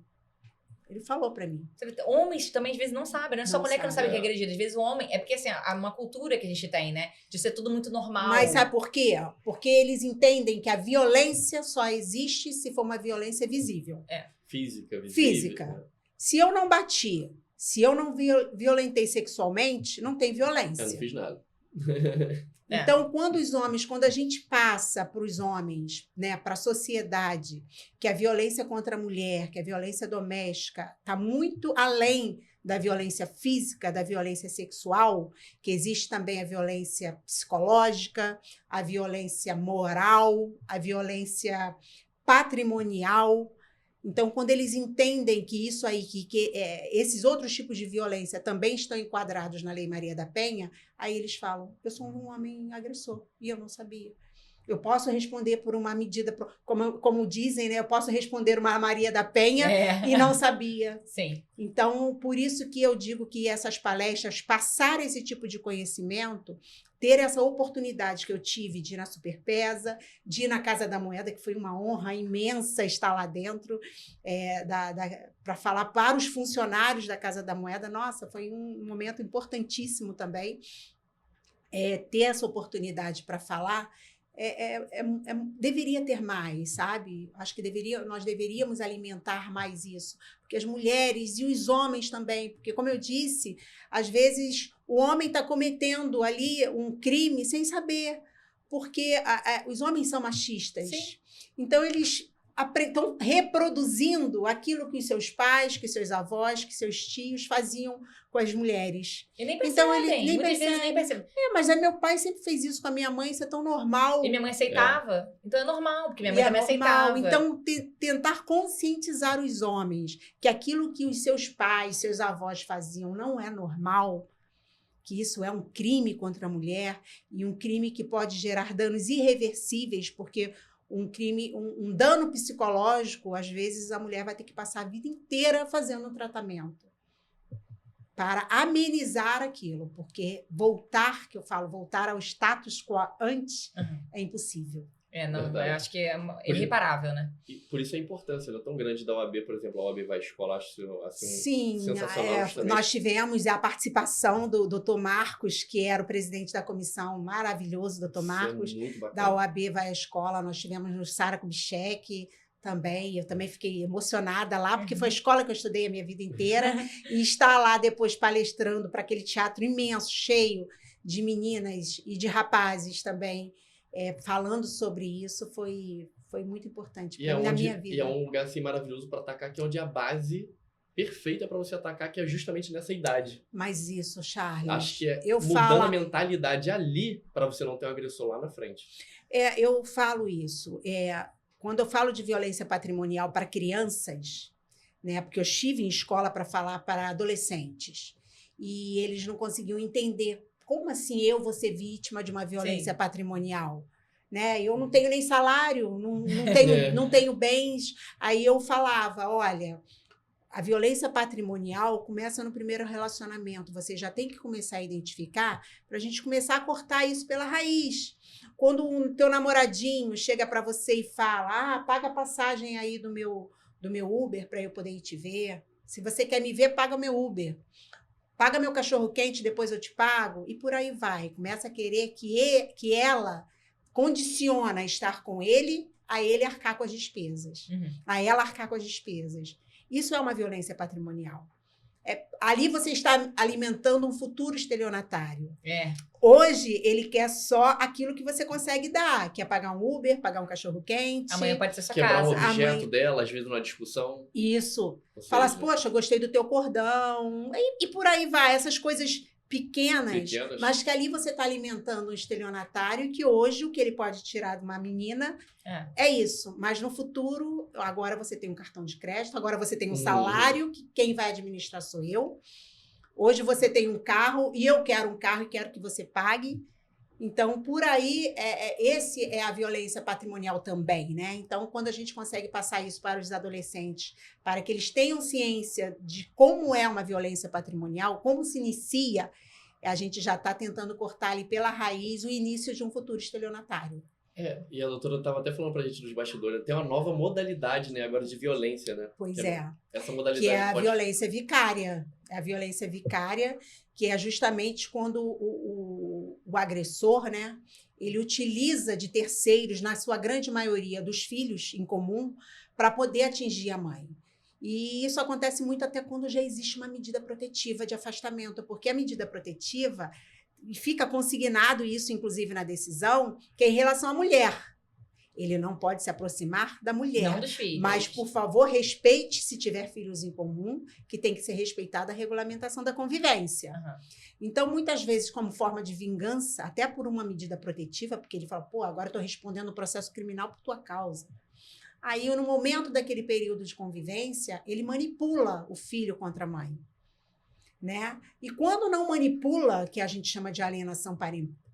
Ele falou para mim. Homens também, às vezes, não sabem. Não é só mulher que não sabe que é agredida. Às vezes, o homem... É porque, assim, há uma cultura que a gente tem, né? De ser tudo muito normal. Mas sabe por quê? Porque eles entendem que a violência só existe se for uma violência visível. Física, visível. Física. Né? Se eu não bati, se eu não violentei sexualmente, não tem violência. Eu não fiz nada. Então, quando a gente passa para os homens, né, para a sociedade, que a violência contra a mulher, que a violência doméstica está muito além da violência física, da violência sexual, que existe também a violência psicológica, a violência moral, a violência patrimonial. Então, quando eles entendem que isso aí, esses outros tipos de violência também estão enquadrados na Lei Maria da Penha, aí eles falam, eu sou um homem agressor e eu não sabia. Eu posso responder por uma medida, como dizem, né? Eu posso responder uma Maria da Penha e não sabia. Sim. Então, por isso que eu digo que essas palestras, passar esse tipo de conhecimento, ter essa oportunidade que eu tive de ir na Superpesa, de ir na Casa da Moeda, que foi uma honra imensa estar lá dentro, para falar para os funcionários da Casa da Moeda. Nossa, foi um momento importantíssimo também, ter essa oportunidade para falar. Deveria ter mais, sabe? Acho que nós deveríamos alimentar mais isso, porque as mulheres e os homens também, porque, como eu disse, às vezes o homem está cometendo ali um crime sem saber, porque os homens são machistas. Sim. Então eles estão reproduzindo aquilo que seus pais, que seus avós, que seus tios faziam com as mulheres. E nem percebem, então, eles muitas vezes nem percebem. Mas meu pai sempre fez isso com a minha mãe, isso é tão normal. E minha mãe aceitava. Então é normal, porque minha mãe também aceitava. Então, tentar conscientizar os homens que aquilo que os seus pais, seus avós faziam não é normal, que isso é um crime contra a mulher e um crime que pode gerar danos irreversíveis, porque um dano psicológico, às vezes a mulher vai ter que passar a vida inteira fazendo um tratamento para amenizar aquilo, porque voltar ao status quo antes é impossível. Eu acho que é irreparável, né? E por isso a importância, né, tão grande da OAB, por exemplo, a OAB vai à escola, acho assim, sim, sensacional. Nós tivemos a participação do Dr. Marcos, que era o presidente da comissão, maravilhoso, Dr. Marcos, da OAB vai à escola. Nós tivemos no Sara Kubitschek também, eu também fiquei emocionada lá, porque foi a escola que eu estudei a minha vida inteira, e estar lá depois palestrando para aquele teatro imenso, cheio de meninas e de rapazes também, falando sobre isso, foi muito importante na minha vida. E é um lugar assim, maravilhoso para atacar, que é onde a base perfeita para você atacar, que é justamente nessa idade. Mas isso, Charles... Acho que mudando a mentalidade ali, para você não ter um agressor lá na frente. Eu falo isso. Quando eu falo de violência patrimonial para crianças, né, porque eu estive em escola para falar para adolescentes, e eles não conseguiam entender. Como assim eu vou ser vítima de uma violência patrimonial? Né? Eu não tenho nem salário, não tenho bens. Aí eu falava, olha, a violência patrimonial começa no primeiro relacionamento. Você já tem que começar a identificar para a gente começar a cortar isso pela raiz. Quando o teu namoradinho chega para você e fala, paga a passagem aí do meu Uber para eu poder ir te ver. Se você quer me ver, paga o meu Uber. Paga meu cachorro-quente, depois eu te pago. E por aí vai. Começa a querer que ela condiciona estar com ele, a ele arcar com as despesas. A ela arcar com as despesas. Isso é uma violência patrimonial. Ali você está alimentando um futuro estelionatário. Hoje, ele quer só aquilo que você consegue dar, que é pagar um Uber, pagar um cachorro-quente. Amanhã pode ser sua quebrar casa. Um objeto dela, às vezes numa discussão. Isso. Fala assim, poxa, gostei do teu cordão. E por aí vai, essas coisas pequenas, mas que ali você está alimentando um estelionatário, que hoje o que ele pode tirar de uma menina é isso. Mas no futuro, agora você tem um cartão de crédito, agora você tem um salário, que quem vai administrar sou eu. Hoje você tem um carro e eu quero um carro e quero que você pague. Então, por aí, esse é a violência patrimonial também, né? Então, quando a gente consegue passar isso para os adolescentes, para que eles tenham ciência de como é uma violência patrimonial, como se inicia, a gente já está tentando cortar ali pela raiz o início de um futuro estelionatário. E a doutora estava até falando para a gente nos bastidores, tem uma nova modalidade, né, agora de violência, né? Pois Essa modalidade que é a violência vicária. É a violência vicária, que é justamente quando o agressor, né, ele utiliza de terceiros, na sua grande maioria dos filhos em comum, para poder atingir a mãe. E isso acontece muito até quando já existe uma medida protetiva de afastamento, porque a medida protetiva e fica consignado isso, inclusive, na decisão, que é em relação à mulher. Ele não pode se aproximar da mulher. Não dos filhos. Mas, por favor, respeite, se tiver filhos em comum, que tem que ser respeitada a regulamentação da convivência. Então, muitas vezes, como forma de vingança, até por uma medida protetiva, porque ele fala, pô, agora estou respondendo o processo criminal por tua causa. Aí, no momento daquele período de convivência, ele manipula o filho contra a mãe. Né? E quando não manipula, que a gente chama de alienação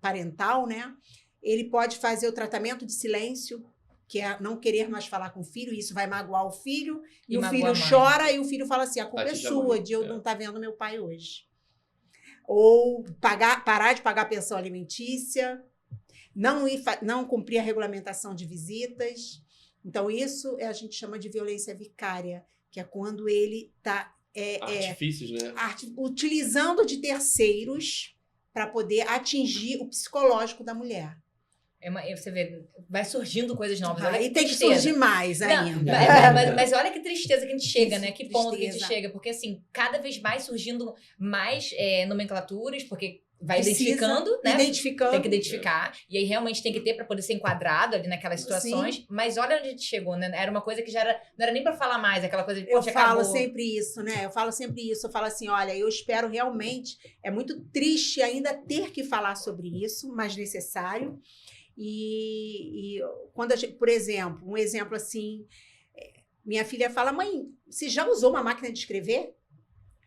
parental, né? Ele pode fazer o tratamento de silêncio, que é não querer mais falar com o filho, e isso vai magoar o filho, e o filho chora, e o filho fala assim, a culpa é sua de eu não estar vendo meu pai hoje. Ou parar de pagar pensão alimentícia, não cumprir a regulamentação de visitas. Então, isso a gente chama de violência vicária, que é quando ele está... artifícios, né? Utilizando de terceiros para poder atingir o psicológico da mulher. Você vê, vai surgindo coisas novas. Olha E tem que surgir mais ainda. Mas olha que tristeza que a gente chega, né? Que ponto que a gente chega. Porque, assim, cada vez mais surgindo mais nomenclaturas, porque vai identificando, né? Tem que identificar. E aí, realmente, tem que ter para poder ser enquadrado ali naquelas situações. Sim. Mas olha onde a gente chegou, né? Era uma coisa que já não era nem para falar mais, aquela coisa de, poxa, falo sempre isso, né? Eu falo assim, olha, eu espero realmente... É muito triste ainda ter que falar sobre isso, mas necessário. E quando por exemplo, um exemplo assim, minha filha fala, mãe, você já usou uma máquina de escrever?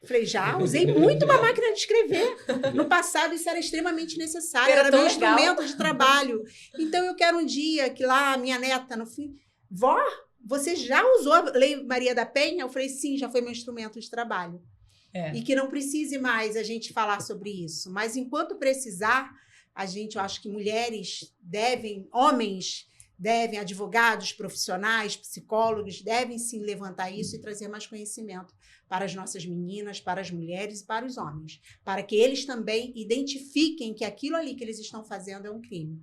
Eu falei, já, usei muito uma máquina de escrever. No passado, isso era extremamente necessário, era meu instrumento de trabalho. Então, eu quero um dia que lá, minha neta, no fim, vó, você já usou a Lei Maria da Penha? Eu falei, sim, já foi meu instrumento de trabalho. E que não precise mais a gente falar sobre isso. Mas, enquanto precisar, eu acho que homens devem, advogados, profissionais, psicólogos, devem sim levantar isso e trazer mais conhecimento para as nossas meninas, para as mulheres e para os homens, para que eles também identifiquem que aquilo ali que eles estão fazendo é um crime.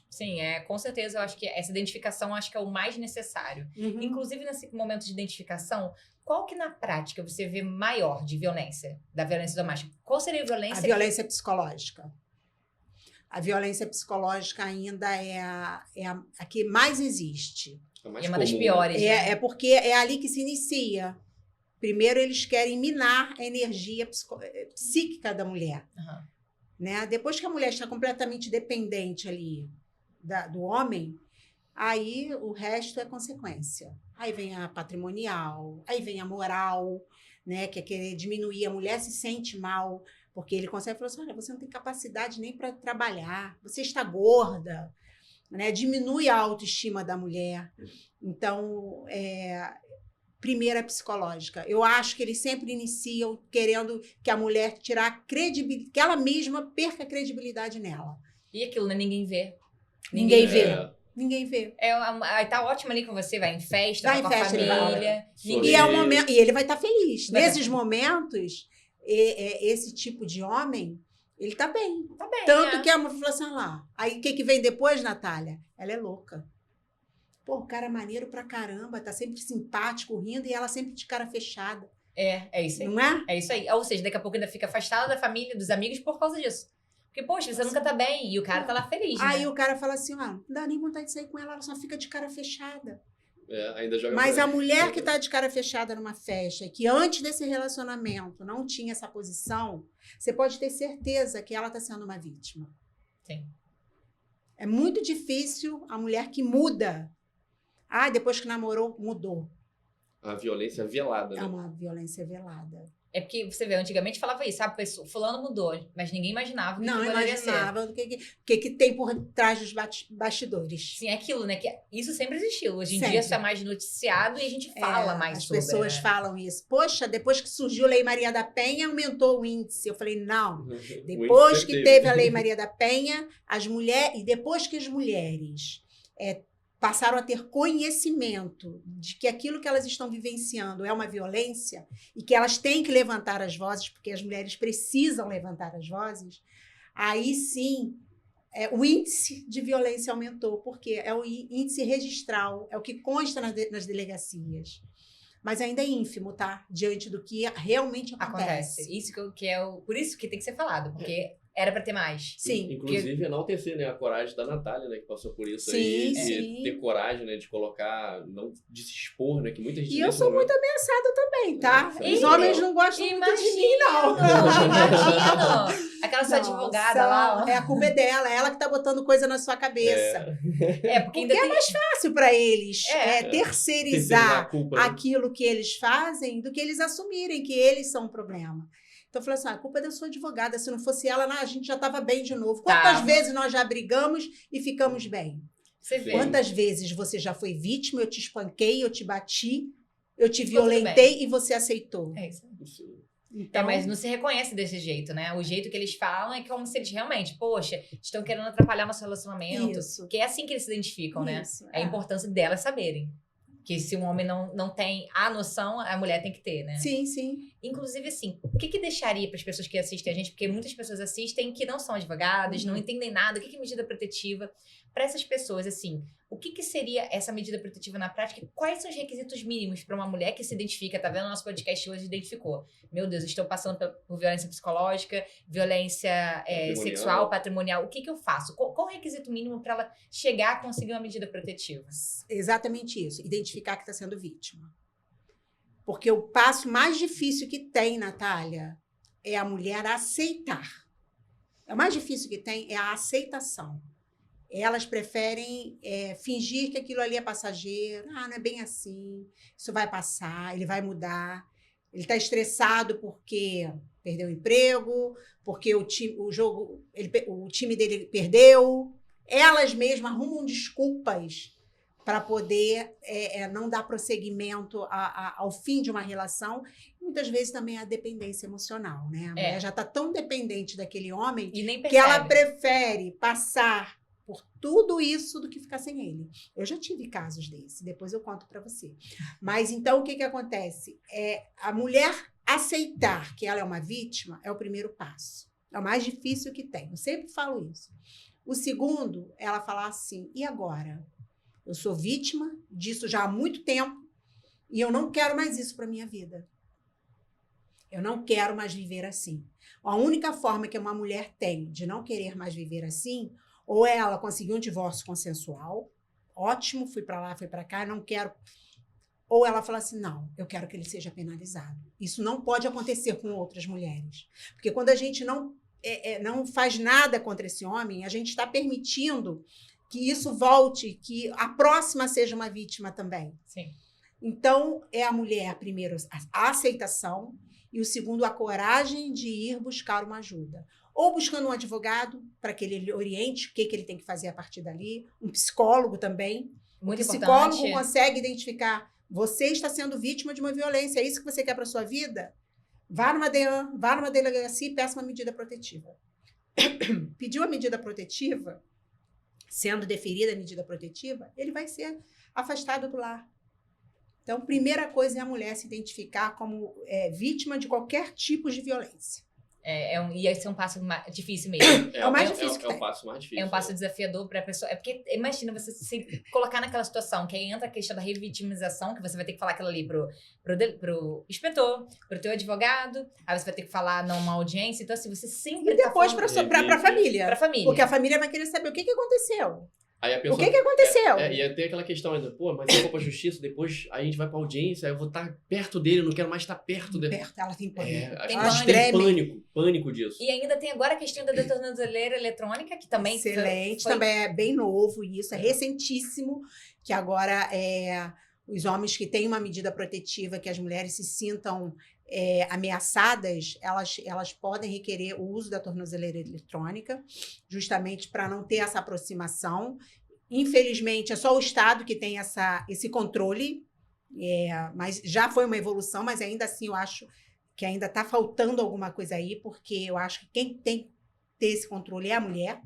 Sim, com certeza eu acho que essa identificação acho que é o mais necessário. Inclusive, nesse momento de identificação, qual que na prática você vê maior de violência, da violência doméstica? Qual seria a violência? A violência psicológica. A violência psicológica ainda é a que mais existe. É uma das piores. É porque é ali que se inicia. Primeiro, eles querem minar a energia psíquica da mulher. Né? Depois que a mulher está completamente dependente ali do homem, aí o resto é consequência. Aí vem a patrimonial, aí vem a moral, né? Que é querer diminuir. A mulher se sente mal, porque ele consegue falar assim, olha, você não tem capacidade nem para trabalhar, você está gorda, né? Diminui a autoestima da mulher. Então, primeiro é psicológica. Eu acho que eles sempre iniciam querendo que a mulher tirar credibilidade, que ela mesma perca a credibilidade nela. E aquilo, né? Ninguém vê. Ninguém vê. Ninguém vê. Aí tá ótimo ali com você, vai em festa, vai com a família. E é um momento, e ele vai estar feliz. Nesses momentos, esse tipo de homem, ele tá bem. Tá bem. Tanto que a mulher falou assim, lá. Aí o que vem depois, Natália? Ela é louca. Pô, o cara é maneiro pra caramba, tá sempre simpático, rindo, e ela sempre de cara fechada. É isso aí. Não é? É isso aí. Ou seja, daqui a pouco ainda fica afastada da família, dos amigos por causa disso. Porque, poxa, você nunca tá bem. E o cara tá lá feliz, Aí né? o cara fala assim, não dá nem vontade de sair com ela, ela só fica de cara fechada. Ainda joga. Mas a mulher que tá de cara fechada numa festa, que antes desse relacionamento não tinha essa posição, você pode ter certeza que ela tá sendo uma vítima. Sim. É muito difícil a mulher que muda. Depois que namorou, mudou. A violência velada, né? É uma violência velada. É porque, você vê, antigamente falava isso, sabe? Fulano mudou, mas ninguém imaginava o que não poderia ser. Imaginava o que tem por trás dos bastidores. Sim, é aquilo, né? Que isso sempre existiu. Hoje em sempre. dia isso é mais noticiado e a gente fala mais sobre. As pessoas falam isso. Poxa, depois que surgiu a Lei Maria da Penha, aumentou o índice. Eu falei, não. Depois que teve a Lei Maria da Penha, e depois que as mulheres passaram a ter conhecimento de que aquilo que elas estão vivenciando é uma violência e que elas têm que levantar as vozes, porque as mulheres precisam levantar as vozes, aí sim o índice de violência aumentou, porque é o índice registral, é o que consta nas delegacias. mas ainda é ínfimo, tá? Diante do que realmente acontece. Isso por isso que tem que ser falado, porque era pra ter mais. Sim. Inclusive, enaltecer, né, a coragem da Natália, né, que passou por isso Sim, aí. sim. De ter coragem, né, de colocar, não de se expor, né, que muita gente... E eu sou muito ameaçada também, tá? É, Os sim. homens não gostam muito de mim, não. Imagino! Aquela sua advogada lá, ó. A culpa é dela, é ela que tá botando coisa na sua cabeça. Porque ainda Porque tem... é mais fácil para eles terceirizar a culpa, né? aquilo que eles fazem do que eles assumirem que eles são um problema. Então, eu falei assim, a culpa é da sua advogada. Se não fosse ela, a gente já estava bem de novo. Quantas vezes nós já brigamos e ficamos bem? Você vê. Quantas vezes você já foi vítima, eu te espanquei, eu te bati, eu te violentei e você aceitou? É isso. Então, mas não se reconhece desse jeito, né? O jeito que eles falam é como se eles realmente, poxa, estão querendo atrapalhar nosso relacionamento. Isso. Que é assim que eles se identificam, né? Isso, É a importância delas saberem. Que se um homem não tem a noção, a mulher tem que ter, né? Sim, sim. Inclusive, assim, o que deixaria para as pessoas que assistem a gente? Porque muitas pessoas assistem que não são advogadas, não entendem nada. O que é medida protetiva? Para essas pessoas, assim, o que seria essa medida protetiva na prática? Quais são os requisitos mínimos para uma mulher que se identifica? Tá vendo o nosso podcast hoje? Identificou. Meu Deus, estou passando por violência psicológica, violência sexual, patrimonial. O que eu faço? Qual o requisito mínimo para ela chegar a conseguir uma medida protetiva? Exatamente isso. Identificar que está sendo vítima. Porque o passo mais difícil que tem, Natália, é a mulher aceitar. O mais difícil que tem é a aceitação. Elas preferem fingir que aquilo ali é passageiro. Ah, não é bem assim. Isso vai passar, ele vai mudar. Ele está estressado porque perdeu o emprego, porque o time dele perdeu. Elas mesmas arrumam desculpas para poder não dar prosseguimento ao fim de uma relação. Muitas vezes também a dependência emocional, né? A mulher já está tão dependente daquele homem que ela prefere passar por tudo isso do que ficar sem ele. Eu já tive casos desse, depois eu conto para você. Mas então o que acontece? A mulher aceitar que ela é uma vítima é o primeiro passo. É o mais difícil que tem. Eu sempre falo isso. O segundo, ela falar assim, e agora? Eu sou vítima disso já há muito tempo e eu não quero mais isso para minha vida. Eu não quero mais viver assim. A única forma que uma mulher tem de não querer mais viver assim, ou ela conseguiu um divórcio consensual, ótimo, fui para lá, fui para cá, não quero. Ou ela fala assim, não, eu quero que ele seja penalizado. Isso não pode acontecer com outras mulheres. Porque quando a gente não faz nada contra esse homem, a gente está permitindo que isso volte, que a próxima seja uma vítima também. Sim. Então, é a mulher, primeiro, a aceitação, e o segundo, a coragem de ir buscar uma ajuda. Ou buscando um advogado, para que ele oriente o que ele tem que fazer a partir dali, um psicólogo também. Muito o psicólogo consegue identificar, você está sendo vítima de uma violência, é isso que você quer para a sua vida? Vá numa DEAN, vá numa delegacia e peça uma medida protetiva. Pediu a medida protetiva, sendo deferida a medida protetiva, ele vai ser afastado do lar. Então, primeira coisa é a mulher se identificar como vítima de qualquer tipo de violência. E esse é um passo difícil mesmo. É o mais difícil que tem. É o passo mais difícil. É um passo desafiador para a pessoa. Porque imagina você se colocar naquela situação, que aí entra a questão da revitimização, que você vai ter que falar aquilo ali pro inspetor, pro teu advogado, aí você vai ter que falar numa audiência. Então, assim, você sempre. E depois para a família. Para a família. Porque a família vai querer saber o que aconteceu. Aí a pessoa, o que aconteceu? E tem aquela questão ainda, pô, mas eu vou pra justiça, depois a gente vai pra audiência, aí eu vou estar perto dele, eu não quero mais estar perto dele. Ela tem pânico. Acho que tem pânico disso. E ainda tem agora a questão da tornozeleira eletrônica, que também excelente, também é bem novo isso, é recentíssimo, que agora os homens que têm uma medida protetiva, que as mulheres se sintam ameaçadas, elas podem requerer o uso da tornozeleira eletrônica, justamente para não ter essa aproximação. Infelizmente, é só o Estado que tem esse controle, mas já foi uma evolução, mas ainda assim eu acho que ainda está faltando alguma coisa aí, porque eu acho que quem tem que ter esse controle é a mulher.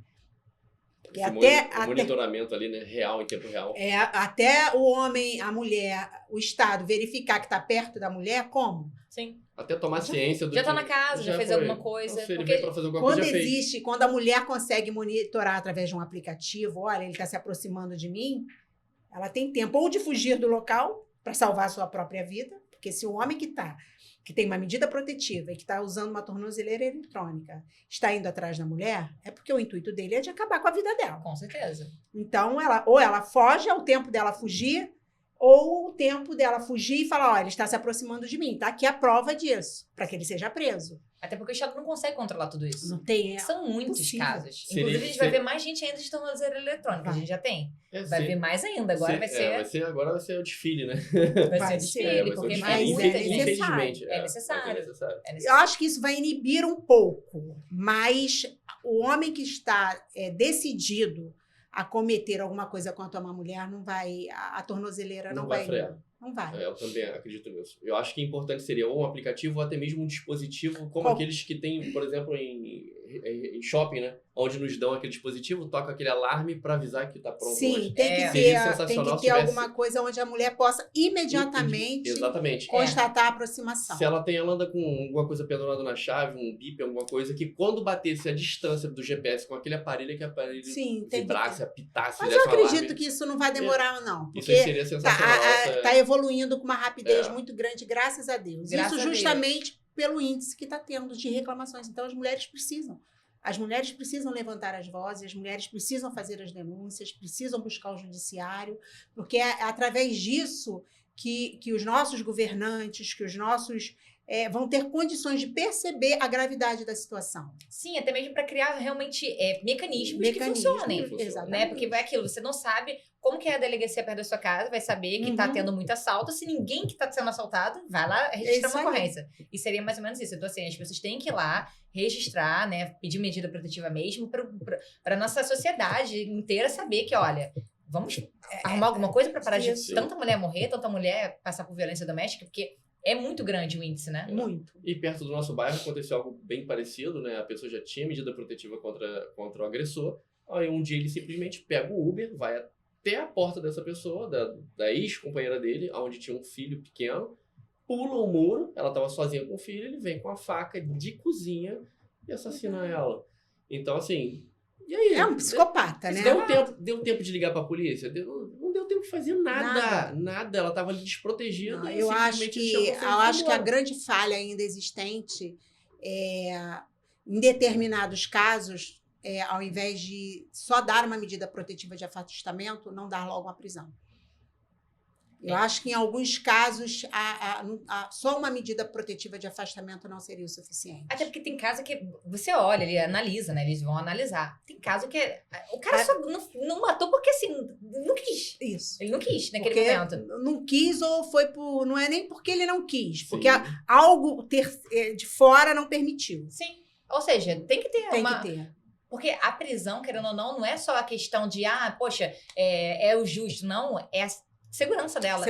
O monitoramento ali, né, real, em tempo real. Até o homem, a mulher, o Estado verificar que está perto da mulher, como? Sim. Até tomar ciência do já tá na casa, já fez alguma coisa. Ele veio pra fazer alguma coisa, quando a mulher consegue monitorar através de um aplicativo, olha, ele está se aproximando de mim, ela tem tempo ou de fugir do local para salvar a sua própria vida, Porque se o homem que tem uma medida protetiva e que está usando uma tornozeleira eletrônica, está indo atrás da mulher, é porque o intuito dele é de acabar com a vida dela. Com certeza. Então, ou ela foge, é o tempo dela fugir, ou o tempo dela fugir e falar, ele está se aproximando de mim. Tá aqui a prova disso, para que ele seja preso. Até porque o Estado não consegue controlar tudo isso. Não tem. São muitos possível. casos. Seria- Inclusive, a gente vai ver mais gente ainda de tornozeleira eletrônica. A gente já tem. Vai ver mais ainda. Agora vai ser... Agora vai ser o desfile, né? Vai ser desfile, porque Mas muita é gente... Infelizmente. É necessário. É Eu necessário. acho que isso vai inibir um pouco, mas o homem que está decidido a cometer alguma coisa contra uma mulher, não vai, a tornozeleira não vai frear. Não vai. Eu também acredito nisso. Eu acho que importante seria ou um aplicativo ou até mesmo um dispositivo, como aqueles que tem, por exemplo, em shopping, né? Onde nos dão aquele dispositivo, toca aquele alarme para avisar que está pronto. Sim, hoje. tem que Seria ter tivesse... alguma coisa onde a mulher possa imediatamente Exatamente. constatar a aproximação. Se ela anda com alguma coisa pendurada na chave, um bip, alguma coisa, que quando batesse a distância do GPS com aquele aparelho, que o aparelho vibrasse, apitasse. Mas eu acredito que isso não vai demorar, não. Porque isso seria sensacional. Está evoluindo com uma rapidez muito grande, graças a Deus. Graças isso a justamente pelo índice que está tendo de reclamações. Então, as mulheres precisam. As mulheres precisam levantar as vozes, as mulheres precisam fazer as denúncias, precisam buscar o judiciário, porque é através disso que os nossos governantes, que os nossos vão ter condições de perceber a gravidade da situação. Sim, até mesmo para criar realmente mecanismos que funcionem. Exatamente. Né? Porque vai aquilo, você não sabe como que é a delegacia perto da sua casa, vai saber que está tendo muito assalto. Se ninguém que está sendo assaltado, vai lá registrar uma ocorrência. E seria mais ou menos isso. Então, assim, as pessoas têm que ir lá registrar, né? Pedir medida protetiva mesmo, para a nossa sociedade inteira saber que, olha, vamos arrumar alguma coisa para parar de tanta mulher morrer, tanta mulher passar por violência doméstica, porque é muito grande o índice, né? Muito. E perto do nosso bairro aconteceu algo bem parecido, né? A pessoa já tinha medida protetiva contra o agressor. Aí um dia ele simplesmente pega o Uber, vai até a porta dessa pessoa, da ex-companheira dele, onde tinha um filho pequeno, pula o muro, ela estava sozinha com o filho, ele vem com a faca de cozinha e assassina ela. Então, assim... E aí? É um psicopata, né? Deu tempo de ligar para a polícia? Não deu tempo de fazer nada. Ela estava ali desprotegida. Não, eu acho que a grande falha ainda existente em determinados casos, ao invés de só dar uma medida protetiva de afastamento, não dar logo uma prisão. Eu acho que em alguns casos só uma medida protetiva de afastamento não seria o suficiente. Até porque tem caso que você olha, ele analisa, né? Eles vão analisar. Tem caso que o cara só não matou porque assim, não quis. Isso. Ele não quis naquele momento. Não quis ou foi por... Não é nem porque ele não quis, porque algo de fora não permitiu. Sim. Ou seja, tem que ter Tem que ter. Porque a prisão, querendo ou não é só a questão de, poxa, é o justo. Não, é a segurança dela.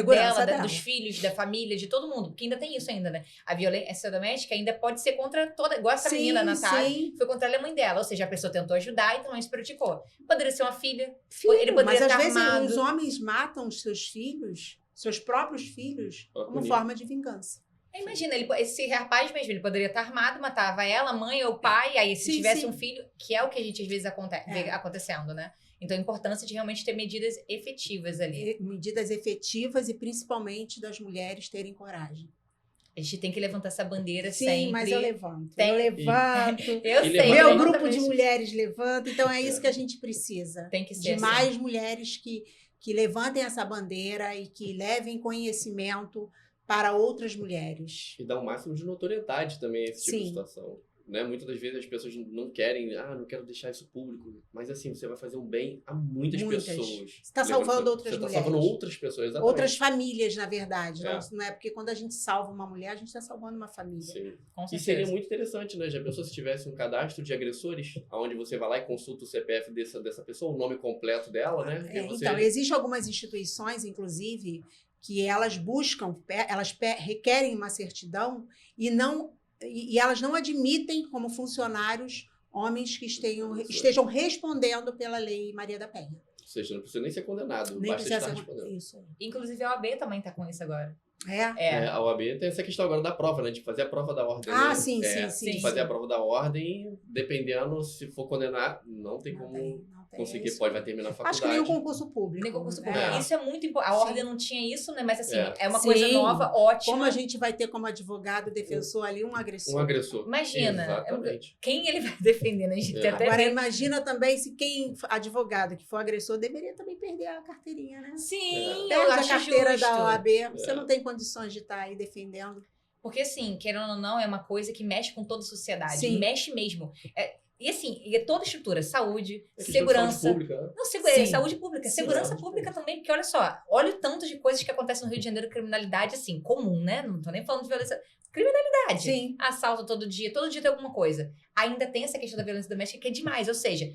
Dos filhos, da família, de todo mundo. Porque ainda tem isso ainda, né? A violência doméstica ainda pode ser contra toda... Igual essa menina, Natália, foi contra a mãe dela. Ou seja, a pessoa tentou ajudar e também se praticou. Poderia ser uma filha. Ele poderia mas estar às vezes armado. os homens matam os seus filhos, seus próprios filhos, como forma de vingança. Imagina, esse rapaz mesmo, ele poderia estar armado, matava ela, a mãe ou o pai, aí se tivesse um filho, que é o que a gente às vezes vê acontecendo, né? Então, a importância de realmente ter medidas efetivas ali. Medidas efetivas e principalmente das mulheres terem coragem. A gente tem que levantar essa bandeira sempre. Sim, mas eu levanto. Eu sei. Meu grupo de mulheres levanta, então é isso que a gente precisa. Tem que ser de mais mulheres que levantem essa bandeira e que levem conhecimento para outras mulheres. E dá um máximo de notoriedade também a esse tipo de situação. Né? Muitas das vezes as pessoas não querem, não quero deixar isso público. Mas assim, você vai fazer um bem a muitas pessoas. Você está salvando outras mulheres. Você está salvando outras pessoas, exatamente. Outras famílias, na verdade. Não é porque quando a gente salva uma mulher, a gente está salvando uma família. Sim. E seria muito interessante, né? Já pensou se tivesse um cadastro de agressores, onde você vai lá e consulta o CPF dessa pessoa, o nome completo dela, né? Então, existem algumas instituições, inclusive, que elas requerem uma certidão e elas não admitem como funcionários homens que estejam respondendo pela Lei Maria da Penha. Ou seja, não precisa nem ser condenado, nem basta estar respondendo. Isso. Inclusive a OAB também está com isso agora. A OAB tem essa questão agora da prova, né? De fazer a prova da ordem. Sim. Fazer a prova da ordem, dependendo se for condenar, não tem como conseguir, isso. vai terminar a faculdade. Acho que nem o concurso público. Nem concurso né? público. Isso é muito importante. A Sim. ordem não tinha isso, né? Mas assim, é uma Sim. coisa nova, ótima. Como a gente vai ter como advogado defensor ali um agressor. Um agressor. Imagina, Exatamente. quem ele vai defender, né? A gente tem até Agora, medo. imagina também se advogado que for agressor deveria também perder a carteirinha, né? Sim, eu Perde a acho carteira justo. da OAB, você não tem condições de estar aí defendendo. Porque assim, querendo ou não, é uma coisa que mexe com toda a sociedade. Sim. Mexe mesmo. E assim, é toda estrutura, saúde, É questão de segurança. saúde pública, né? Não, Sim. saúde pública. Sim, Segurança saúde pública pública. também, porque olha só, olha o tanto de coisas que acontecem no Rio de Janeiro, criminalidade, assim, comum, né? Não tô nem falando de violência. Criminalidade. Sim. Assalto todo dia tem alguma coisa. Ainda tem essa questão da violência doméstica que é demais, ou seja,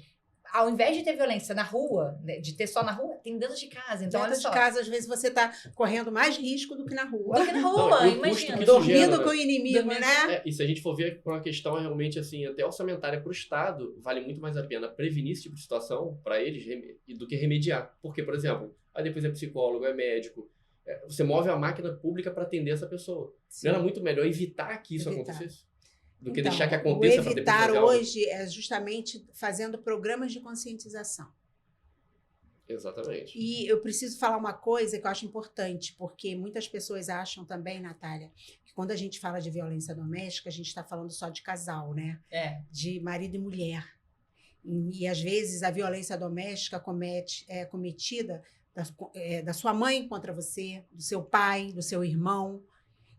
ao invés de ter violência na rua, né, de ter só na rua, tem dentro de casa. Então, Dentro olha só. de casa, às vezes, você está correndo mais risco do que na rua. Do que na Não, rua, e o custo imagina. que isso Dormindo gera, com o inimigo, Dormindo- né? E se a gente for ver por uma questão realmente assim, até orçamentária para o Estado, vale muito mais a pena prevenir esse tipo de situação para eles do que remediar. Porque, por exemplo, aí depois é psicólogo, é médico, você move a máquina pública para atender essa pessoa. Sim. Não era muito melhor evitar que isso Evitar. acontecesse? Do que Então, deixar que aconteça o para depois evitar fazer algo? hoje é justamente fazendo programas de conscientização. Exatamente. E eu preciso falar uma coisa que eu acho importante, porque muitas pessoas acham também, Natália, que quando a gente fala de violência doméstica, a gente está falando só de casal, né? É. De marido e mulher. E às vezes a violência doméstica é cometida da sua mãe contra você, do seu pai, do seu irmão.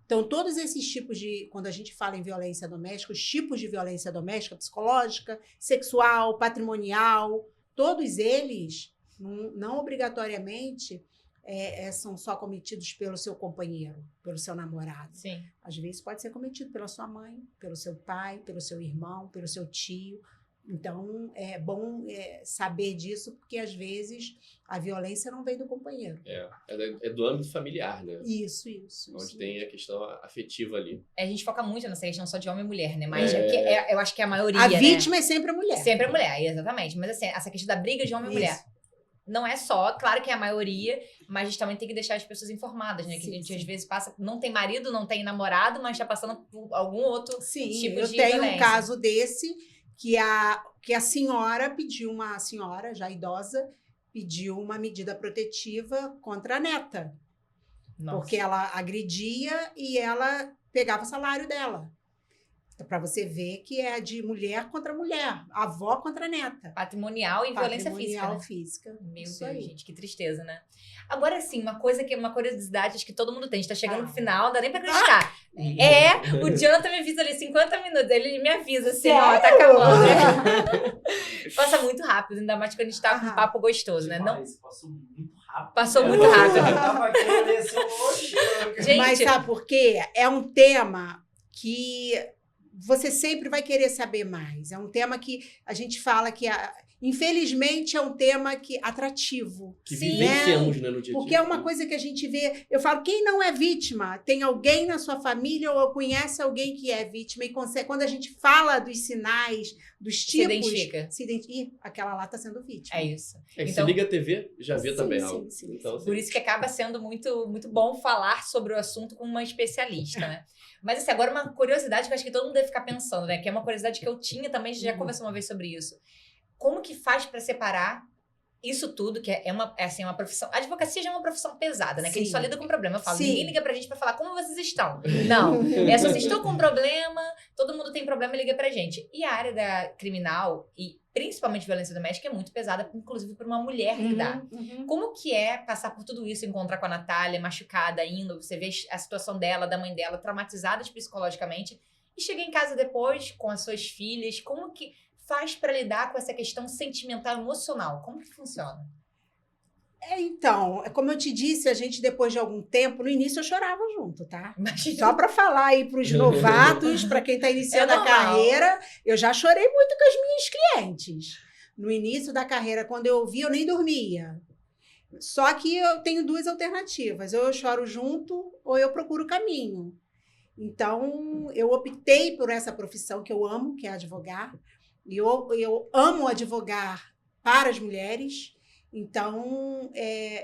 Então, todos esses tipos quando a gente fala em violência doméstica, os tipos de violência doméstica, psicológica, sexual, patrimonial, todos eles, não obrigatoriamente, são só cometidos pelo seu companheiro, pelo seu namorado. Sim. Às vezes pode ser cometido pela sua mãe, pelo seu pai, pelo seu irmão, pelo seu tio. Então, é bom saber disso, porque às vezes a violência não vem do companheiro. É do âmbito familiar, né? Isso. Onde tem a questão afetiva ali. A gente foca muito nessa questão só de homem e mulher, né? Mas eu acho que é a maioria, A né? vítima é sempre a mulher. Sempre a mulher, exatamente. Mas assim, essa questão da briga de homem e mulher. Não é só, claro que é a maioria, mas a gente também tem que deixar as pessoas informadas, né? Que Sim, a gente sim. às vezes passa, não tem marido, não tem namorado, mas tá passando por algum outro Sim, tipo eu de tenho violência. um caso desse que a senhora uma senhora já idosa, pediu uma medida protetiva contra a neta. Nossa. Porque ela agredia e ela pegava o salário dela. Para você ver que é de mulher contra mulher, avó contra neta. Patrimonial e violência física, Patrimonial né? física. Meu Isso Deus, aí. gente, que tristeza, né? Agora, assim, uma curiosidade, acho que todo mundo tem. A gente tá chegando no Ah. final, não dá nem pra acreditar. O Jonathan me avisa ali 50 minutos. Ele me avisa assim, ó, tá Sério? acabando, né? Passa muito rápido, ainda mais quando a gente tá com um papo gostoso, né? Não, Demais, passou muito rápido. passou muito rápido. Eu tava aqui, eu olhei assim, oxe, Gente, Mas sabe por quê? É um tema que você sempre vai querer saber mais. É um tema que a gente fala que, infelizmente, é um tema atrativo. Que Sim. vivenciamos, né, no dia a dia. Porque é uma coisa que a gente vê. Eu falo, quem não é vítima? Tem alguém na sua família ou conhece alguém que é vítima e consegue. Quando a gente fala dos sinais, dos Se tipos. identifica. Ih, aquela lá está sendo vítima. É isso. É que Então- se liga a TV, já vê Sim, também sim, algo. sim, Então, sim. assim, Por isso que acaba sendo muito, muito bom falar sobre o assunto com uma especialista, né? Mas assim, agora uma curiosidade que eu acho que todo mundo deve ficar pensando, né? Que é uma curiosidade que eu tinha também, a gente já conversou uma vez sobre isso. Como que faz pra separar isso tudo, que é uma profissão... A advocacia já é uma profissão pesada, né? Que a gente Sim. só lida com problema. Eu falo, Sim. ninguém liga pra gente pra falar como vocês estão. Não. É só vocês estão com problema, todo mundo tem problema e liga pra gente. E a área da criminal, e principalmente violência doméstica, é muito pesada, inclusive por uma mulher lidar. Uhum. Como que é passar por tudo isso, encontrar com a Natália, machucada, você vê a situação dela, da mãe dela, traumatizadas psicologicamente, e chega em casa depois com as suas filhas, como que faz pra lidar com essa questão sentimental, emocional? Como que funciona? Então, como eu te disse, a gente, depois de algum tempo, no início eu chorava junto, tá? Imagina. Só para falar aí para os novatos, para quem está iniciando É a normal. carreira, eu já chorei muito com as minhas clientes. No início da carreira, quando eu ouvi, eu nem dormia. Só que eu tenho duas alternativas. Ou eu choro junto, ou eu procuro caminho. Então, eu optei por essa profissão que eu amo, que é advogar. E eu amo advogar para as mulheres. Então,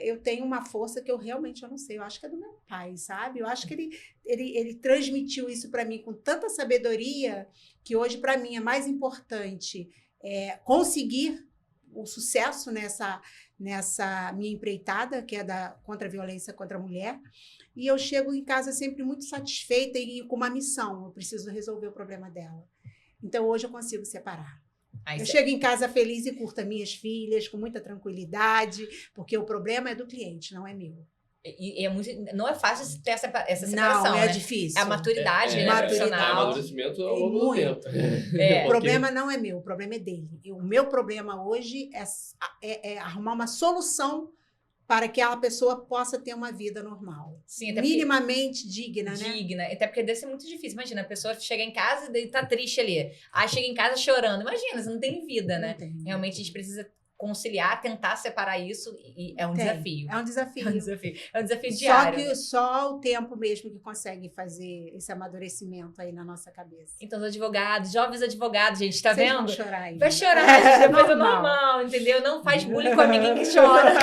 eu tenho uma força que eu realmente não sei. Eu acho que é do meu pai, sabe? Eu acho que ele transmitiu isso para mim com tanta sabedoria que hoje, para mim, é mais importante conseguir o sucesso nessa minha empreitada, que é contra a violência contra a mulher. E eu chego em casa sempre muito satisfeita e com uma missão. Eu preciso resolver o problema dela. Então, hoje eu consigo separar. Eu chego em casa feliz e curto as minhas filhas, com muita tranquilidade, porque o problema é do cliente, não é meu. E não é fácil ter essa separação, Não, é né? difícil. É a maturidade, né? Maturidade. É amadurecimento ao longo do tempo. O problema não é meu, o problema é dele. O meu problema hoje é arrumar uma solução para que a pessoa possa ter uma vida normal. Sim, até minimamente digna, né? Digna. Até porque deve ser muito difícil. Imagina, a pessoa chega em casa e tá triste ali. Aí chega em casa chorando. Imagina, você não tem vida, né? Não tem. Realmente a gente precisa conciliar, tentar separar isso e é um desafio. É um desafio. É um desafio. É um desafio diário. Só o tempo mesmo que consegue fazer esse amadurecimento aí na nossa cabeça. Então, os advogados, jovens advogados, gente, tá Vocês vendo? vão chorar aí. Vai chorar, gente, depois é normal, entendeu? Não faz bullying com a amiguinha que chora.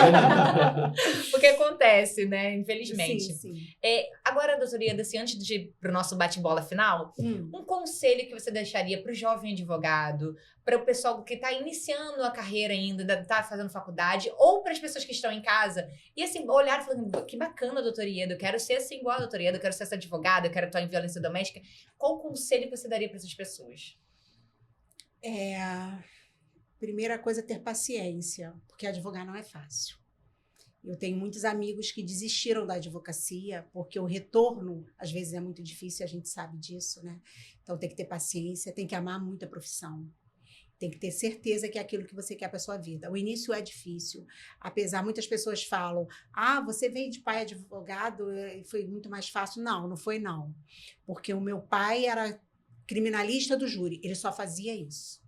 Porque acontece, né? Infelizmente. Sim. Agora, doutora Ieda, assim, antes de ir pro nosso bate-bola final, um conselho que você deixaria pro jovem advogado, para o pessoal que está iniciando a carreira ainda, está fazendo faculdade, ou para as pessoas que estão em casa, e assim, olhar e falar, que bacana, doutora Ieda, eu quero ser assim igual a doutora Ieda, eu quero ser essa advogada, eu quero atuar em violência doméstica. Qual o conselho que você daria para essas pessoas? Primeira coisa, ter paciência, porque advogar não é fácil. Eu tenho muitos amigos que desistiram da advocacia, porque o retorno, às vezes, é muito difícil, a gente sabe disso, né? Então, tem que ter paciência, tem que amar muito a profissão. Tem que ter certeza que é aquilo que você quer para a sua vida. O início é difícil. Apesar, muitas pessoas falam, você veio de pai advogado e foi muito mais fácil. Não foi não. Porque o meu pai era criminalista do júri. Ele só fazia isso.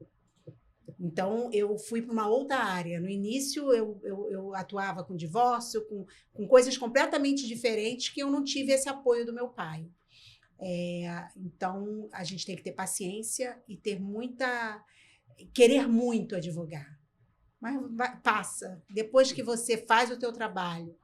Então, eu fui para uma outra área. No início, eu atuava com divórcio, com coisas completamente diferentes que eu não tive esse apoio do meu pai. Então, a gente tem que ter paciência e ter querer muito advogar. Mas passa. Depois que você faz o teu trabalho,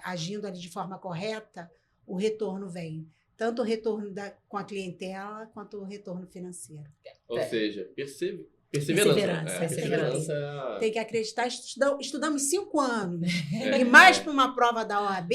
agindo ali de forma correta, o retorno vem. Tanto o retorno com a clientela, quanto o retorno financeiro. Ou seja, perseverança. Perseverança. Tem que acreditar. Estudamos 5 anos. E mais para uma prova da OAB,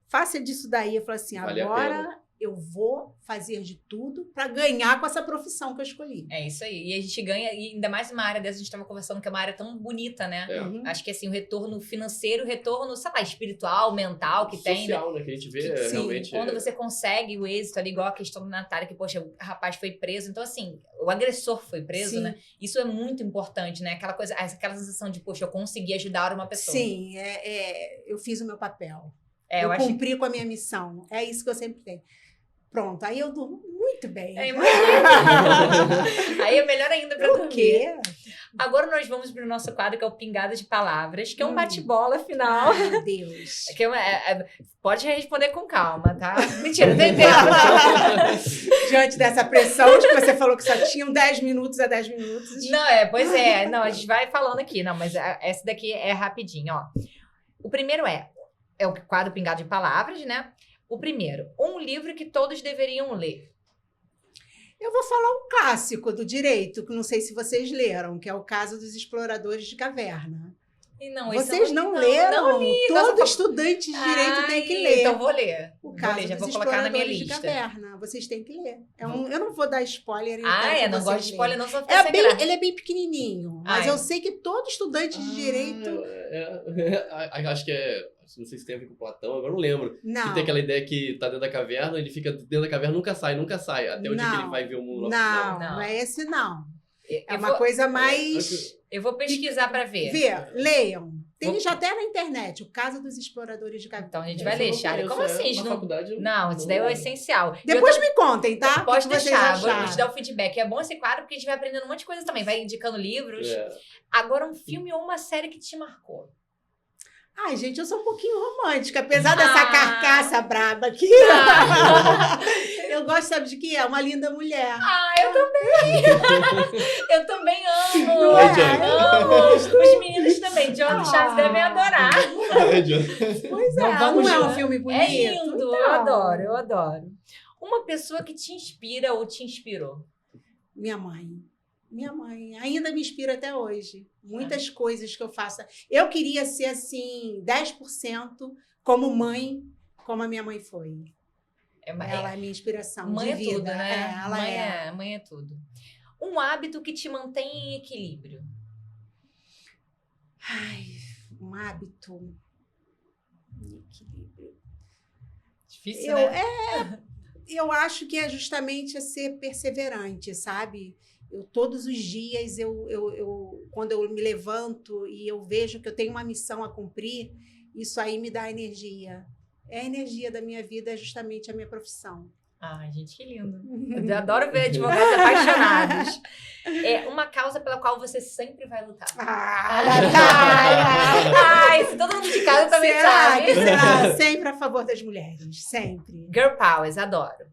faça disso daí. Eu falo assim, vale agora eu vou fazer de tudo para ganhar com essa profissão que eu escolhi. É isso aí. E a gente ganha, e ainda mais uma área dessa, a gente estava conversando que é uma área tão bonita, né? Acho que assim, o retorno financeiro, o retorno, sei lá, espiritual, mental que tem. Social, né? Que a gente vê realmente. Quando você consegue o êxito ali, igual a questão da Natália, que, poxa, o rapaz foi preso. Então, assim, o agressor foi preso, né? Isso é muito importante, né? Aquela sensação de, poxa, eu consegui ajudar uma pessoa. Sim, eu fiz o meu papel. Eu cumpri com a minha missão. É isso que eu sempre tenho. Pronto, aí eu durmo muito bem. Aí é melhor ainda pra dormir. Por quê? Agora nós vamos pro nosso quadro, que é o Pingada de Palavras, que é um bate-bola final. Ai, meu Deus. Pode responder com calma, tá? Mentira, tem tempo. Diante dessa pressão de que você falou que só tinham 10 minutos a 10 minutos. Não, pois é. Não, a gente vai falando aqui. Não, mas essa daqui é rapidinho, ó. O primeiro é o quadro Pingada de Palavras, né? O primeiro, um livro que todos deveriam ler. Eu vou falar um clássico do direito, que não sei se vocês leram, que é o Caso dos Exploradores de Caverna. E não, vocês não leram? Não li. Todo estudante de direito tem que ler. Então vou ler. O Caso já dos vou colocar na minha Exploradores lista. de Caverna. Vocês têm que ler. Eu não vou dar spoiler. Não gosto de spoiler, não, só ficar sem graça. Ele é bem pequenininho, mas eu sei que todo estudante de direito... Acho que não sei se tem a ver com Platão, agora não lembro. Não. Que tem aquela ideia que tá dentro da caverna, ele fica dentro da caverna, nunca sai. Até o dia que ele vai ver o mundo. Não é esse não. Uma coisa mais... Eu vou pesquisar pra ver. Leiam. Tem já até na internet, o Caso dos Exploradores de Caverna. Então a gente vai ler, Charlie. Como assim? Não, isso daí é o essencial. Depois me contem, tá? Pode deixar, vou te dar o feedback. É bom esse quadro porque a gente vai aprendendo um monte de coisa também. Vai indicando livros. Agora, um filme ou uma série que te marcou. Ai, gente, eu sou um pouquinho romântica, apesar dessa carcaça braba aqui. Eu gosto, sabe de quê? É Uma Linda Mulher. Eu também. Eu também amo. Não é? Amo. Os meninos também. John e Charles devem adorar. Pois é. Não é um filme bonito? É lindo. Então. Eu adoro. Uma pessoa que te inspira ou te inspirou? Minha mãe. Minha mãe ainda me inspira até hoje. Muitas coisas que eu faço. Eu queria ser, assim, 10% como mãe, como a minha mãe foi. Ela é minha inspiração mãe de é vida. tudo, né? Ela Mãe é tudo. Um hábito que te mantém em equilíbrio. Ai, um hábito. Equilíbrio. Difícil, né? Eu acho que é justamente ser perseverante, sabe? Todos os dias, quando eu me levanto e eu vejo que eu tenho uma missão a cumprir, isso aí me dá energia. A energia da minha vida é justamente a minha profissão. Ai, gente, que lindo. Eu adoro ver advogados apaixonados. É uma causa pela qual você sempre vai lutar. Natália! Ai, se todo mundo de casa também sabe. Será? Sempre a favor das mulheres, sempre. Girl Powers, adoro.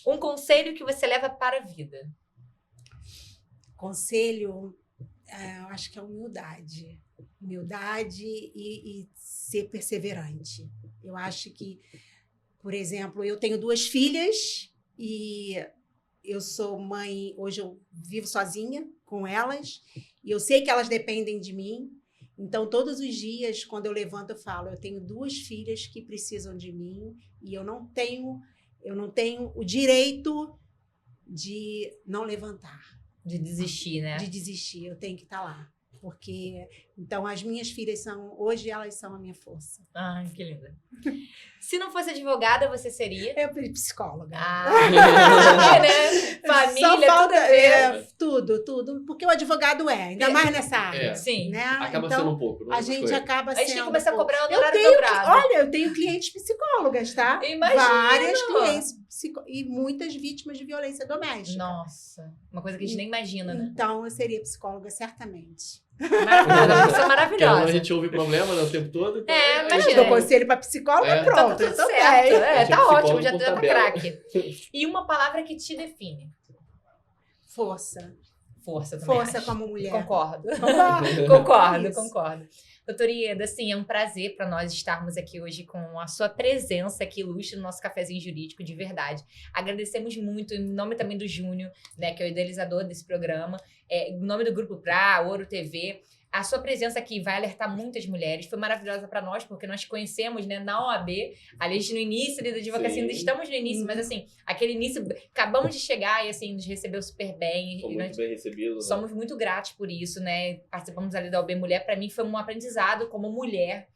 Um conselho que você leva para a vida. Conselho, eu acho que é humildade. Humildade e ser perseverante. Eu acho que, por exemplo, eu tenho 2 filhas e eu sou mãe, hoje eu vivo sozinha com elas e eu sei que elas dependem de mim. Então, todos os dias, quando eu levanto, eu falo, eu tenho 2 filhas que precisam de mim e eu não tenho o direito de não levantar. De desistir, né? De desistir, eu tenho que estar lá. Porque, então, as minhas filhas hoje elas são a minha força. Ai, que linda. Se não fosse advogada, você seria? Eu fui psicóloga. Né? Família, Só tudo a ver. Tudo. Porque o advogado ainda mais nessa área. Sim. Né? Acaba então, sendo um pouco. a gente acaba A sendo. gente tem que começar a pouco. cobrar o horário dobrado. Olha, eu tenho clientes psicólogas, tá? Imagino. Várias clientes e muitas vítimas de violência doméstica. Nossa, uma coisa que a gente nem imagina, né? Então, eu seria psicóloga, certamente. Maravilhosa, uma pessoa maravilhosa. A gente ouve problema, né, o tempo todo. Então Imagina. Eu dou conselho pra psicóloga, pronto. Tá tudo então certo. A gente Tá ótimo, psicólogo já por tá tabela. craque. E uma palavra que te define. Força. Força também. Força acho. como mulher. Concordo. Concordo. Isso. Concordo. Doutora Ieda, assim, é um prazer para nós estarmos aqui hoje com a sua presença aqui ilustre no nosso cafezinho jurídico, de verdade. Agradecemos muito, em nome também do Júnior, né, que é o idealizador desse programa, em nome do Grupo Pra, Ouro TV. A sua presença aqui vai alertar muitas mulheres. Foi maravilhosa para nós, porque nós te conhecemos, né, na OAB. Ali, a gente no início ali da advocacia, ainda estamos no início, mas assim, aquele início, acabamos de chegar e assim, nos recebeu super bem. Fomos E nós muito bem recebidos. somos muito gratos por isso, né? Participamos ali da OAB Mulher. Para mim foi um aprendizado como mulher.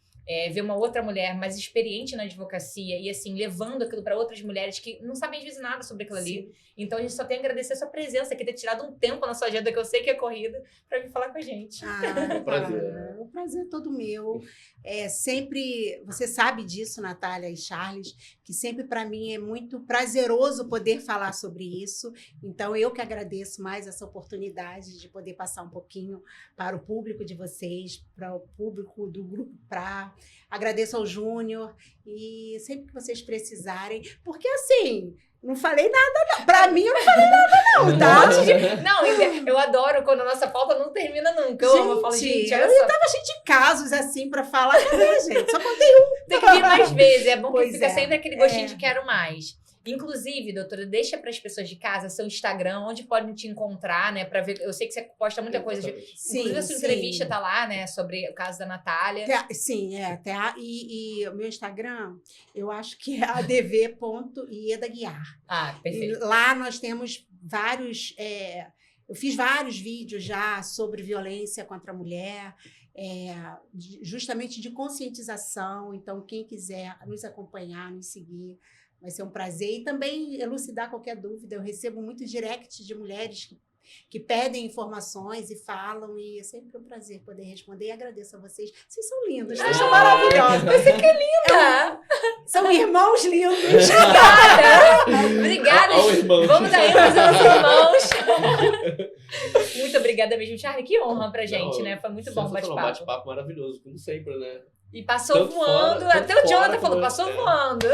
Ver uma outra mulher mais experiente na advocacia e, assim, levando aquilo para outras mulheres que não sabem, às vezes, nada sobre aquilo ali. Sim. Então, a gente só tem a agradecer a sua presença aqui, ter tirado um tempo na sua agenda, que eu sei que é corrida, para vir falar com a gente. um prazer. O prazer é todo meu. Sempre, você sabe disso, Natália e Charles, que sempre para mim é muito prazeroso poder falar sobre isso. Então, eu que agradeço mais essa oportunidade de poder passar um pouquinho para o público de vocês, para o público do Grupo Pra. Agradeço ao Júnior e sempre que vocês precisarem, porque assim, não falei nada não. Pra mim, eu não falei nada não, tá? Não, eu adoro quando a nossa pauta não termina nunca. Eu falo, gente, olha eu só. tava cheio de casos assim pra falar. Cadê, gente? Só contei um. Tem que vir mais vezes. É bom que Pois fica é. sempre aquele gostinho de quero mais. Inclusive, doutora, deixa para as pessoas de casa seu Instagram, onde podem te encontrar, né? Para ver. Eu sei que você posta muita coisa. Inclusive, a sua entrevista tá lá, né? Sobre o caso da Natália. Sim, e o meu Instagram, eu acho que é adv.iedaguiar. Ah, E perfeito. lá nós temos vários. Eu fiz vários vídeos já sobre violência contra a mulher, justamente de conscientização. Então, quem quiser nos acompanhar, nos seguir, vai ser um prazer. E também elucidar qualquer dúvida. Eu recebo muito direct de mulheres que pedem informações e falam, e é sempre um prazer poder responder. E agradeço a vocês. Vocês são lindos, vocês são maravilhosos. Você que é linda! São irmãos lindos. Obrigada! Ao irmão. Vamos aí fazer os irmãos. Muito obrigada mesmo, Charlie. Que honra pra gente, né? Foi muito bom o Sensacional, bate-papo. bate-papo maravilhoso, como sempre, né? E passou Tanto voando. fora, Até tanto o Jonathan fora falou, como- passou voando.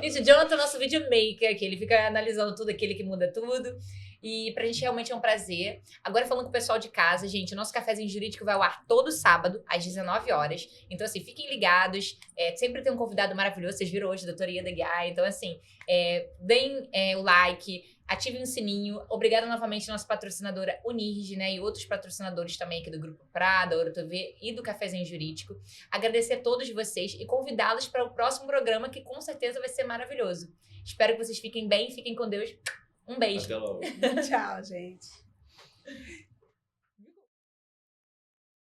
Gente, o Jonathan é o nosso videomaker aqui. Ele fica analisando tudo, aquele que muda tudo. E pra gente realmente é um prazer. Agora falando com o pessoal de casa, gente, o nosso cafezinho jurídico vai ao ar todo sábado, às 19 horas. Então, assim, fiquem ligados. Sempre tem um convidado maravilhoso. Vocês viram hoje a doutora Ieda Guiar. Então, assim, deem o like, Ativem o sininho. Obrigada novamente à nossa patrocinadora Unirge, né? E outros patrocinadores também aqui do Grupo Prada, Ouro TV e do Cafezinho Jurídico. Agradecer a todos vocês e convidá-los para o próximo programa, que com certeza vai ser maravilhoso. Espero que vocês fiquem bem, fiquem com Deus. Um beijo. Até logo. Tchau, gente.